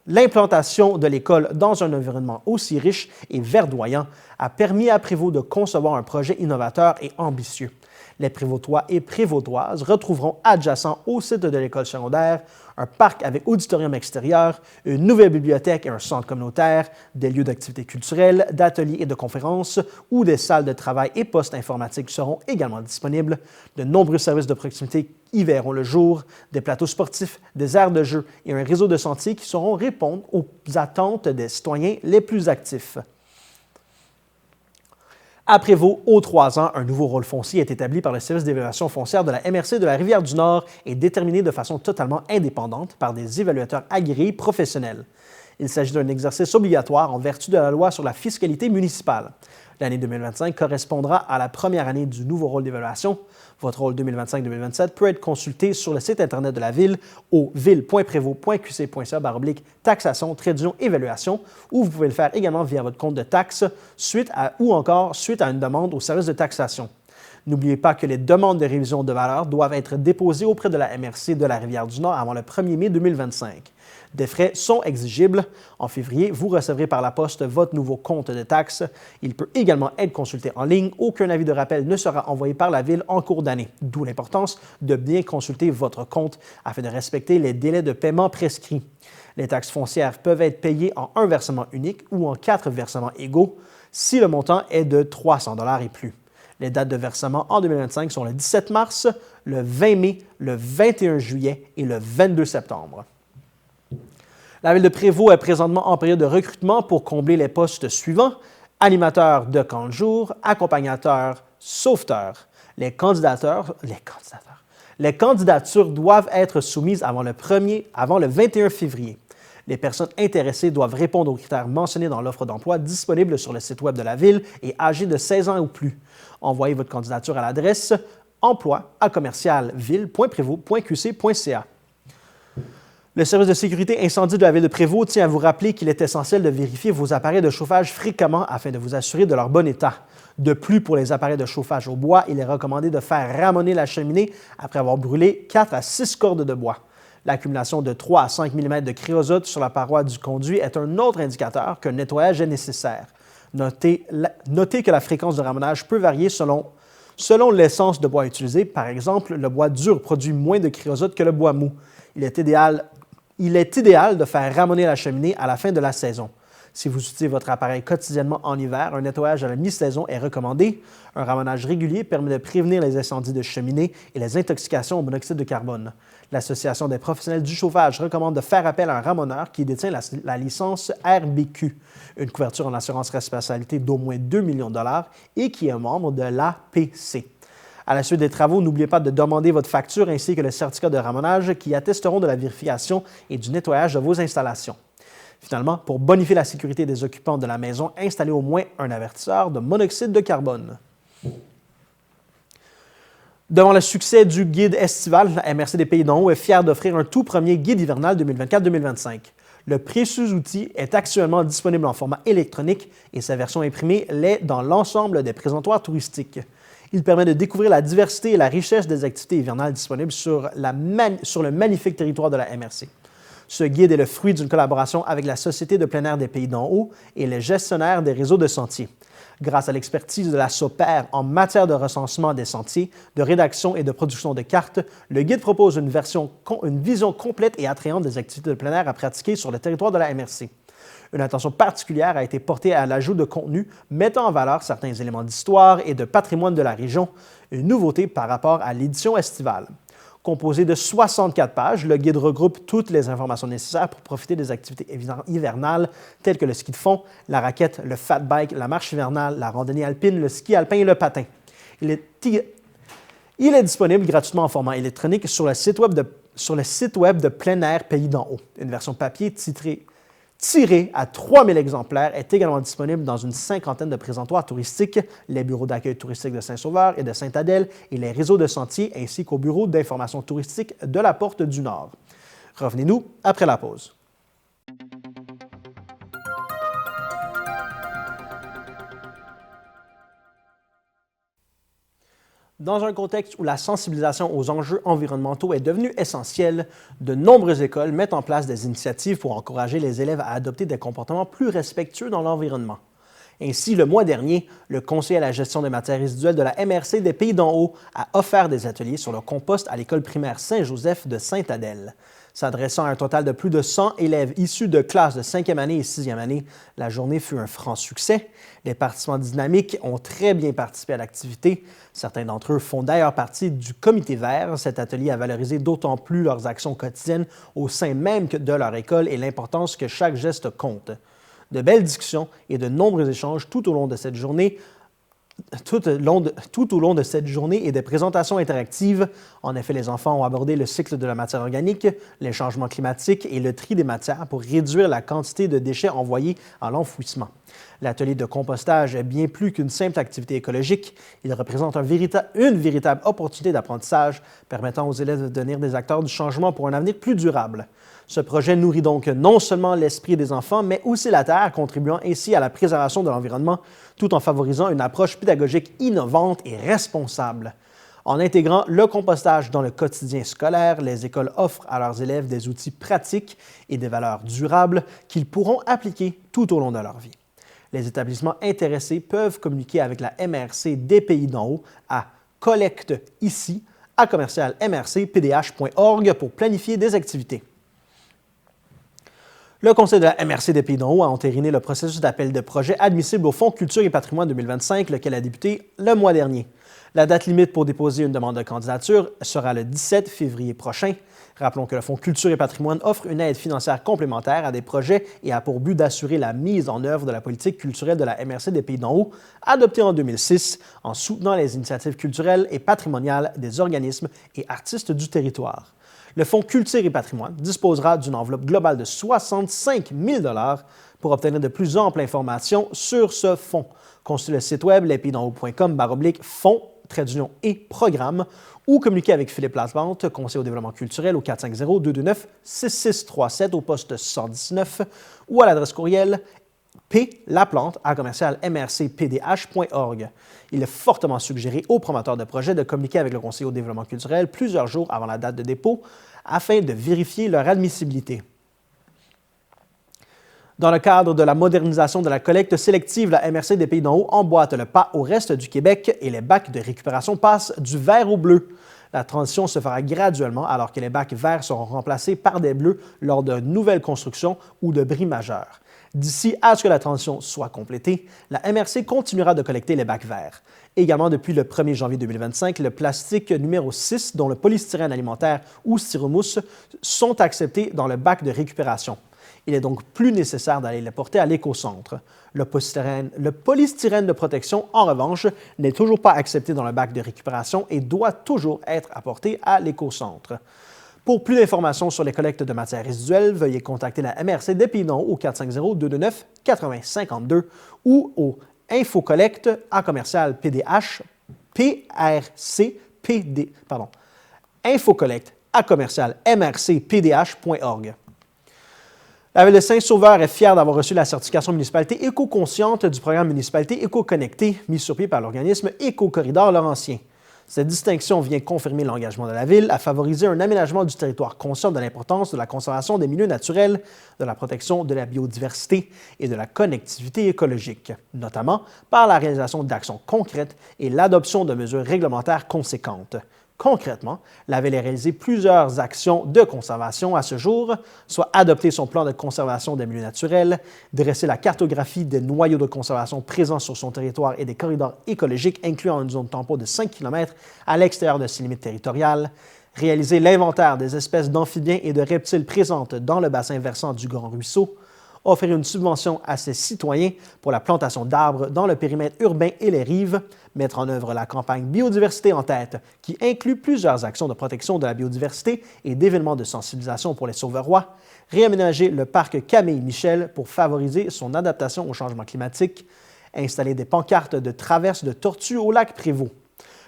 L'implantation de l'école dans un environnement aussi riche et verdoyant a permis à Prévost de concevoir un projet innovateur et ambitieux. Les Prévostois et Prévostoises retrouveront adjacent au site de l'école secondaire un parc avec auditorium extérieur, une nouvelle bibliothèque et un centre communautaire, des lieux d'activités culturelles, d'ateliers et de conférences, où des salles de travail et postes informatiques seront également disponibles. De nombreux services de proximité y verront le jour, des plateaux sportifs, des aires de jeu et un réseau de sentiers qui sauront répondre aux attentes des citoyens les plus actifs. À Prévost, aux 3 ans, un nouveau rôle foncier est établi par le service d'évaluation foncière de la MRC de la Rivière-du-Nord et déterminé de façon totalement indépendante par des évaluateurs agréés professionnels. Il s'agit d'un exercice obligatoire en vertu de la loi sur la fiscalité municipale. L'année 2025 correspondra à la première année du nouveau rôle d'évaluation. Votre rôle 2025-2027 peut être consulté sur le site Internet de la Ville au ville.prévost.qc.ca/taxation-évaluation ou vous pouvez le faire également via votre compte de taxes ou encore suite à une demande au service de taxation. N'oubliez pas que les demandes de révision de valeur doivent être déposées auprès de la MRC de la Rivière-du-Nord avant le 1er mai 2025. Des frais sont exigibles. En février, vous recevrez par la poste votre nouveau compte de taxes. Il peut également être consulté en ligne. Aucun avis de rappel ne sera envoyé par la Ville en cours d'année, d'où l'importance de bien consulter votre compte afin de respecter les délais de paiement prescrits. Les taxes foncières peuvent être payées en un versement unique ou en 4 versements égaux si le montant est de 300 $ et plus. Les dates de versement en 2025 sont le 17 mars, le 20 mai, le 21 juillet et le 22 septembre. La Ville de Prévost est présentement en période de recrutement pour combler les postes suivants: animateur de camp de jour, accompagnateur, sauveteur. Les candidatures doivent être soumises avant le 21 février. Les personnes intéressées doivent répondre aux critères mentionnés dans l'offre d'emploi disponible sur le site Web de la Ville et âgées de 16 ans ou plus. Envoyez votre candidature à l'adresse emploi@ville.prévost.qc.ca. Le service de sécurité incendie de la Ville de Prévost tient à vous rappeler qu'il est essentiel de vérifier vos appareils de chauffage fréquemment afin de vous assurer de leur bon état. De plus, pour les appareils de chauffage au bois, il est recommandé de faire ramoner la cheminée après avoir brûlé 4 à 6 cordes de bois. L'accumulation de 3 à 5 mm de créosote sur la paroi du conduit est un autre indicateur qu'un nettoyage est nécessaire. Notez que la fréquence de ramonage peut varier selon l'essence de bois utilisée. Par exemple, le bois dur produit moins de créosote que le bois mou. Il est idéal de faire ramoner la cheminée à la fin de la saison. Si vous utilisez votre appareil quotidiennement en hiver, un nettoyage à la mi-saison est recommandé. Un ramonage régulier permet de prévenir les incendies de cheminée et les intoxications au monoxyde de carbone. L'Association des professionnels du chauffage recommande de faire appel à un ramoneur qui détient la licence RBQ, une couverture en assurance responsabilité d'au moins 2 millions de dollars et qui est membre de l'APC. À la suite des travaux, n'oubliez pas de demander votre facture ainsi que le certificat de ramonage qui attesteront de la vérification et du nettoyage de vos installations. Finalement, pour bonifier la sécurité des occupants de la maison, installez au moins un avertisseur de monoxyde de carbone. Devant le succès du guide estival, la MRC des Pays d'en Haut est fière d'offrir un tout premier guide hivernal 2024-2025. Le précieux outil est actuellement disponible en format électronique et sa version imprimée l'est dans l'ensemble des présentoirs touristiques. Il permet de découvrir la diversité et la richesse des activités hivernales disponibles sur le magnifique territoire de la MRC. Ce guide est le fruit d'une collaboration avec la Société de plein air des Pays d'en Haut et les gestionnaires des réseaux de sentiers. Grâce à l'expertise de la SOPER en matière de recensement des sentiers, de rédaction et de production de cartes, le guide propose une vision complète et attrayante des activités de plein air à pratiquer sur le territoire de la MRC. Une attention particulière a été portée à l'ajout de contenu mettant en valeur certains éléments d'histoire et de patrimoine de la région, une nouveauté par rapport à l'édition estivale. Composé de 64 pages, le guide regroupe toutes les informations nécessaires pour profiter des activités hivernales telles que le ski de fond, la raquette, le fat bike, la marche hivernale, la randonnée alpine, le ski alpin et le patin. Il est disponible gratuitement en format électronique sur le site web de Plein Air Pays d'en Haut. Une version papier tirée à 3000 exemplaires est également disponible dans une cinquantaine de présentoirs touristiques, les bureaux d'accueil touristique de Saint-Sauveur et de Sainte-Adèle et les réseaux de sentiers ainsi qu'au bureau d'information touristique de la Porte du Nord. Revenez-nous après la pause. Dans un contexte où la sensibilisation aux enjeux environnementaux est devenue essentielle, de nombreuses écoles mettent en place des initiatives pour encourager les élèves à adopter des comportements plus respectueux dans l'environnement. Ainsi, le mois dernier, le Conseil à la gestion des matières résiduelles de la MRC des Pays d'en Haut a offert des ateliers sur le compost à l'école primaire Saint-Joseph de Sainte-Adèle. S'adressant à un total de plus de 100 élèves issus de classes de 5e année et 6e année, la journée fut un franc succès. Les participants dynamiques ont très bien participé à l'activité. Certains d'entre eux font d'ailleurs partie du Comité vert. Cet atelier a valorisé d'autant plus leurs actions quotidiennes au sein même de leur école et l'importance que chaque geste compte. De belles discussions et de nombreux échanges tout au long de cette journée et des présentations interactives. En effet, les enfants ont abordé le cycle de la matière organique, les changements climatiques et le tri des matières pour réduire la quantité de déchets envoyés à l'enfouissement. L'atelier de compostage est bien plus qu'une simple activité écologique. Il représente une véritable opportunité d'apprentissage permettant aux élèves de devenir des acteurs du changement pour un avenir plus durable. Ce projet nourrit donc non seulement l'esprit des enfants, mais aussi la Terre, contribuant ainsi à la préservation de l'environnement, tout en favorisant une approche pédagogique innovante et responsable. En intégrant le compostage dans le quotidien scolaire, les écoles offrent à leurs élèves des outils pratiques et des valeurs durables qu'ils pourront appliquer tout au long de leur vie. Les établissements intéressés peuvent communiquer avec la MRC des Pays d'en Haut à collecteici@mrcpdh.org pour planifier des activités. Le Conseil de la MRC des Pays d'en Haut a entériné le processus d'appel de projet admissible au Fonds Culture et Patrimoine 2025, lequel a débuté le mois dernier. La date limite pour déposer une demande de candidature sera le 17 février prochain. Rappelons que le Fonds Culture et Patrimoine offre une aide financière complémentaire à des projets et a pour but d'assurer la mise en œuvre de la politique culturelle de la MRC des Pays d'en Haut, adoptée en 2006, en soutenant les initiatives culturelles et patrimoniales des organismes et artistes du territoire. Le Fonds Culture et Patrimoine disposera d'une enveloppe globale de 65 000 $ pour obtenir de plus amples informations sur ce fonds. Consultez le site web lespaysdenhaut.com/fonds trait d'union et programme, ou communiquer avec Philippe Laplante, conseiller au développement culturel au 450-229-6637 au poste 119 ou à l'adresse courriel plaplante@mrcpdh.org. Il est fortement suggéré aux promoteurs de projets de communiquer avec le conseiller au développement culturel plusieurs jours avant la date de dépôt afin de vérifier leur admissibilité. Dans le cadre de la modernisation de la collecte sélective, la MRC des Pays d'en haut emboîte le pas au reste du Québec et les bacs de récupération passent du vert au bleu. La transition se fera graduellement alors que les bacs verts seront remplacés par des bleus lors de nouvelles constructions ou de bris majeurs. D'ici à ce que la transition soit complétée, la MRC continuera de collecter les bacs verts. Également, depuis le 1er janvier 2025, le plastique numéro 6, dont le polystyrène alimentaire ou styromousse, sont acceptés dans le bac de récupération. Il est donc plus nécessaire d'aller les porter à l'éco-centre. Le polystyrène de protection, en revanche, n'est toujours pas accepté dans le bac de récupération et doit toujours être apporté à l'éco-centre. Pour plus d'informations sur les collectes de matières résiduelles, veuillez contacter la MRC des Pays d'en haut au 450-229-8052 ou au infocollecte@mrcpdh.org. La Ville de Saint-Sauveur est fière d'avoir reçu la certification municipalité éco-consciente du programme Municipalité éco-connectée mis sur pied par l'organisme Éco-Corridor Laurentien. Cette distinction vient confirmer l'engagement de la Ville à favoriser un aménagement du territoire conscient de l'importance de la conservation des milieux naturels, de la protection de la biodiversité et de la connectivité écologique, notamment par la réalisation d'actions concrètes et l'adoption de mesures réglementaires conséquentes. Concrètement, la Ville a réalisé plusieurs actions de conservation à ce jour, soit adopter son plan de conservation des milieux naturels, dresser la cartographie des noyaux de conservation présents sur son territoire et des corridors écologiques incluant une zone tampon de 5 km à l'extérieur de ses limites territoriales, réaliser l'inventaire des espèces d'amphibiens et de reptiles présentes dans le bassin versant du Grand Ruisseau, offrir une subvention à ses citoyens pour la plantation d'arbres dans le périmètre urbain et les rives, mettre en œuvre la campagne Biodiversité en tête, qui inclut plusieurs actions de protection de la biodiversité et d'événements de sensibilisation pour les sauverois, réaménager le parc Camille-Michel pour favoriser son adaptation au changement climatique, installer des pancartes de traverse de tortues au lac Prévost.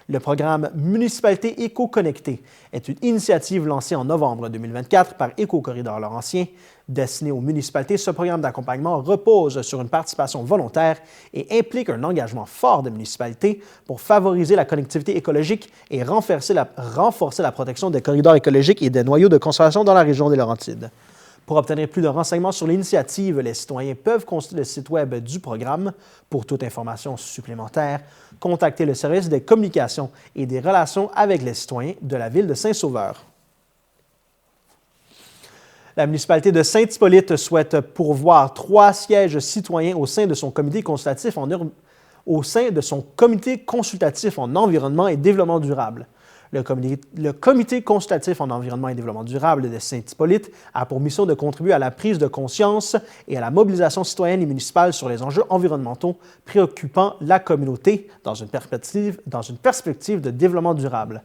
Le programme Municipalité éco-connectée est une initiative lancée en novembre 2024 par Éco-Corridor Laurentien. Destiné aux municipalités, ce programme d'accompagnement repose sur une participation volontaire et implique un engagement fort des municipalités pour favoriser la connectivité écologique et renforcer la protection des corridors écologiques et des noyaux de conservation dans la région des Laurentides. Pour obtenir plus de renseignements sur l'initiative, les citoyens peuvent consulter le site Web du programme. Pour toute information supplémentaire, contactez le service des communications et des relations avec les citoyens de la Ville de Saint-Sauveur. La municipalité de Saint-Hippolyte souhaite pourvoir 3 sièges citoyens au sein de son comité consultatif en environnement et développement durable. Le comité consultatif en environnement et développement durable de Saint-Hippolyte a pour mission de contribuer à la prise de conscience et à la mobilisation citoyenne et municipale sur les enjeux environnementaux préoccupant la communauté dans une perspective de développement durable.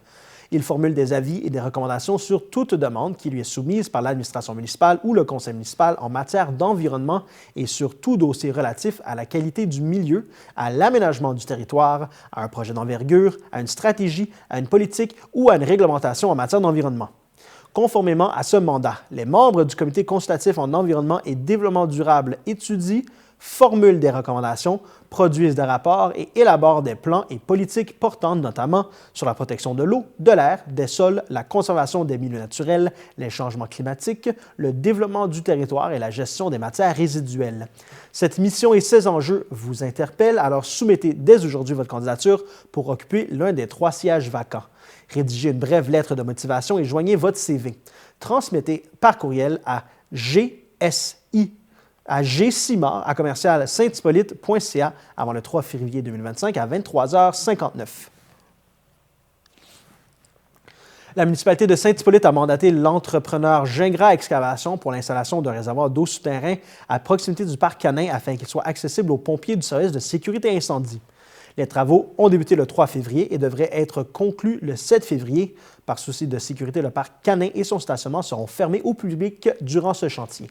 Il formule des avis et des recommandations sur toute demande qui lui est soumise par l'administration municipale ou le conseil municipal en matière d'environnement et sur tout dossier relatif à la qualité du milieu, à l'aménagement du territoire, à un projet d'envergure, à une stratégie, à une politique ou à une réglementation en matière d'environnement. Conformément à ce mandat, les membres du comité consultatif en environnement et développement durable étudient, formulent des recommandations, produisent des rapports et élaborent des plans et politiques portant notamment sur la protection de l'eau, de l'air, des sols, la conservation des milieux naturels, les changements climatiques, le développement du territoire et la gestion des matières résiduelles. Cette mission et ses enjeux vous interpellent, alors soumettez dès aujourd'hui votre candidature pour occuper l'un des 3 sièges vacants. Rédigez une brève lettre de motivation et joignez votre CV. Transmettez par courriel à gcimard@sainthypolite.ca avant le 3 février 2025 à 23h59. La municipalité de Saint-Hippolyte a mandaté l'entrepreneur Gingras Excavation pour l'installation d'un réservoir d'eau souterrain à proximité du parc canin afin qu'il soit accessible aux pompiers du service de sécurité incendie. Les travaux ont débuté le 3 février et devraient être conclus le 7 février. Par souci de sécurité, le parc canin et son stationnement seront fermés au public durant ce chantier.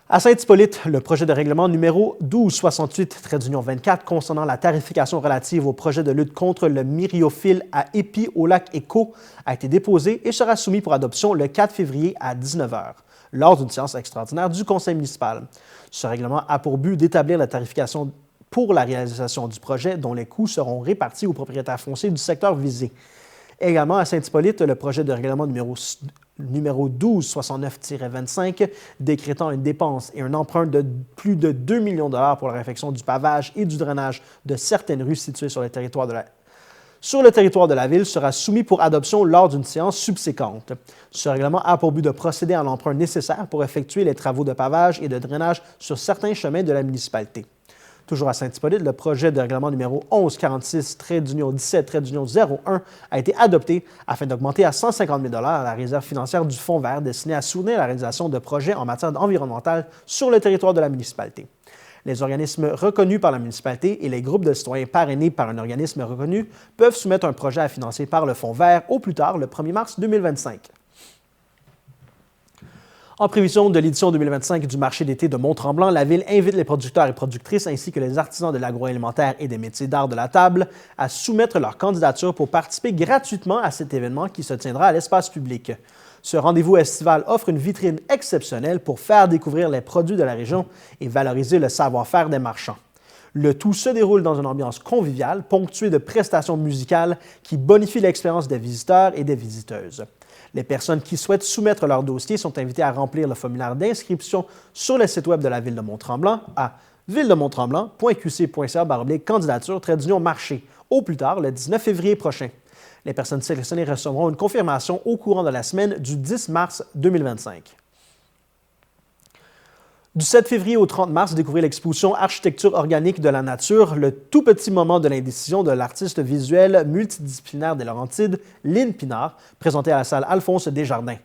À Saint-Hippolyte, le projet de règlement numéro 1268-24 concernant la tarification relative au projet de lutte contre le myriophylle à épis au lac Écho a été déposé et sera soumis pour adoption le 4 février à 19 h, lors d'une séance extraordinaire du conseil municipal. Ce règlement a pour but d'établir la tarification pour la réalisation du projet dont les coûts seront répartis aux propriétaires fonciers du secteur visé. Également, à Saint-Hippolyte, le projet de règlement numéro 1269-25 décrétant une dépense et un emprunt de plus de 2 millions de dollars pour la réfection du pavage et du drainage de certaines rues situées sur le territoire de la ville sera soumis pour adoption lors d'une séance subséquente. Ce règlement a pour but de procéder à l'emprunt nécessaire pour effectuer les travaux de pavage et de drainage sur certains chemins de la municipalité. Toujours à Saint-Hippolyte, le projet de règlement numéro 1146-17-01 a été adopté afin d'augmenter à 150 000 $ la réserve financière du Fonds vert destinée à soutenir la réalisation de projets en matière environnementale sur le territoire de la municipalité. Les organismes reconnus par la municipalité et les groupes de citoyens parrainés par un organisme reconnu peuvent soumettre un projet à financer par le Fonds vert au plus tard le 1er mars 2025. En prévision de l'édition 2025 du marché d'été de Mont-Tremblant, la Ville invite les producteurs et productrices ainsi que les artisans de l'agroalimentaire et des métiers d'art de la table à soumettre leur candidature pour participer gratuitement à cet événement qui se tiendra à l'espace public. Ce rendez-vous estival offre une vitrine exceptionnelle pour faire découvrir les produits de la région et valoriser le savoir-faire des marchands. Le tout se déroule dans une ambiance conviviale, ponctuée de prestations musicales qui bonifient l'expérience des visiteurs et des visiteuses. Les personnes qui souhaitent soumettre leur dossier sont invitées à remplir le formulaire d'inscription sur le site web de la Ville de Mont-Tremblant à villedemonttremblant.qc.ca/candidature-marché au plus tard le 19 février prochain. Les personnes sélectionnées recevront une confirmation au courant de la semaine du 10 mars 2025. Du 7 février au 30 mars, découvrez l'exposition Architecture organique de la nature, le tout petit moment de l'indécision de l'artiste visuel multidisciplinaire des Laurentides, Lynn Pinard, présentée à la salle Alphonse Desjardins.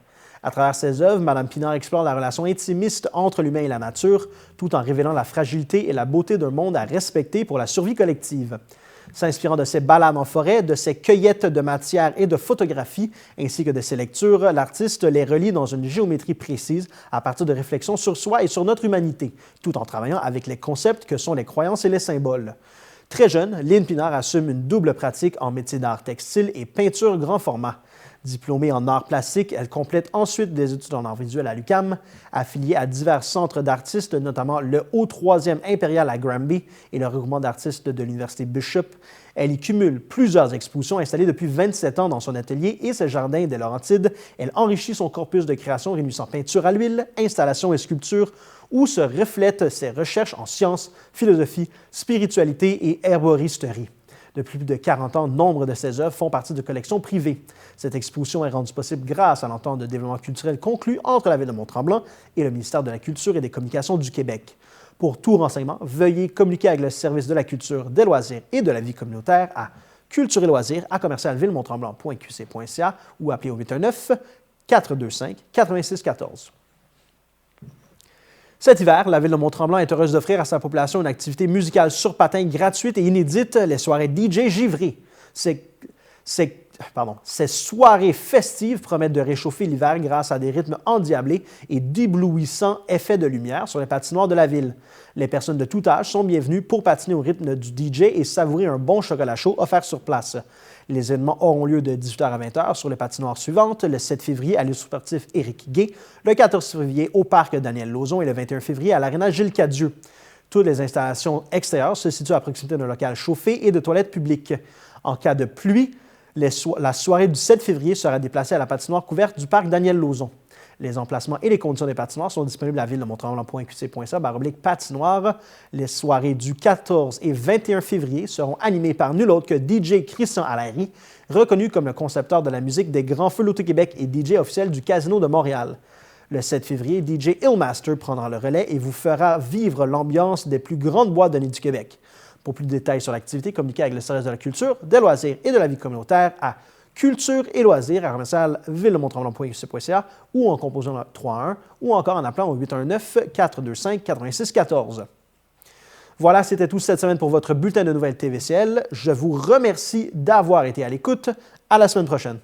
À travers ses œuvres, Mme Pinard explore la relation intimiste entre l'humain et la nature, tout en révélant la fragilité et la beauté d'un monde à respecter pour la survie collective. S'inspirant de ses balades en forêt, de ses cueillettes de matière et de photographies, ainsi que de ses lectures, l'artiste les relie dans une géométrie précise à partir de réflexions sur soi et sur notre humanité, tout en travaillant avec les concepts que sont les croyances et les symboles. Très jeune, Lynn Pinard assume une double pratique en métier d'art textile et peinture grand format. Diplômée en arts plastiques, elle complète ensuite des études en arts visuels à l'UQAM, affiliée à divers centres d'artistes, notamment le Haut 3e Impérial à Granby et le regroupement d'artistes de l'Université Bishop. Elle y cumule plusieurs expositions installées depuis 27 ans dans son atelier et ses jardins des Laurentides. Elle enrichit son corpus de création réunissant peinture à l'huile, installation et sculpture, où se reflètent ses recherches en sciences, philosophie, spiritualité et herboristerie. Depuis plus de 40 ans, nombre de ses œuvres font partie de collections privées. Cette exposition est rendue possible grâce à l'entente de développement culturel conclue entre la Ville de Mont-Tremblant et le ministère de la Culture et des Communications du Québec. Pour tout renseignement, veuillez communiquer avec le service de la culture, des loisirs et de la vie communautaire à culture et loisirs à commercialvillemonttremblant.qc.ca ou appelez au 819-425-8614. Cet hiver, la Ville de Mont-Tremblant est heureuse d'offrir à sa population une activité musicale sur patins gratuite et inédite, les soirées DJ Givré. Ces soirées festives promettent de réchauffer l'hiver grâce à des rythmes endiablés et d'éblouissants effets de lumière sur les patinoires de la ville. Les personnes de tout âge sont bienvenues pour patiner au rythme du DJ et savourer un bon chocolat chaud offert sur place. Les événements auront lieu de 18h à 20h sur les patinoires suivantes, le 7 février à l'île sportif Éric Gay, le 14 février au parc Daniel Lauzon et le 21 février à l'aréna Gilles Cadieux. Toutes les installations extérieures se situent à proximité d'un local chauffé et de toilettes publiques. En cas de pluie, la soirée du 7 février sera déplacée à la patinoire couverte du parc Daniel Lauzon. Les emplacements et les conditions des patinoires sont disponibles à villedemonttremblant.qc.ca/patinoire. Les soirées du 14 et 21 février seront animées par nul autre que DJ Christian Allary, reconnu comme le concepteur de la musique des Grands Feux Loto-Québec et DJ officiel du Casino de Montréal. Le 7 février, DJ Illmaster prendra le relais et vous fera vivre l'ambiance des plus grandes boîtes de nuit du Québec. Pour plus de détails sur l'activité, communiquez avec le service de la culture, des loisirs et de la vie communautaire à culture et loisirs à commercialvilledemonttremblant.qc.ca ou en composant le 31 ou encore en appelant au 819-425-8614. Voilà, c'était tout cette semaine pour votre bulletin de nouvelles TVCL. Je vous remercie d'avoir été à l'écoute. À la semaine prochaine.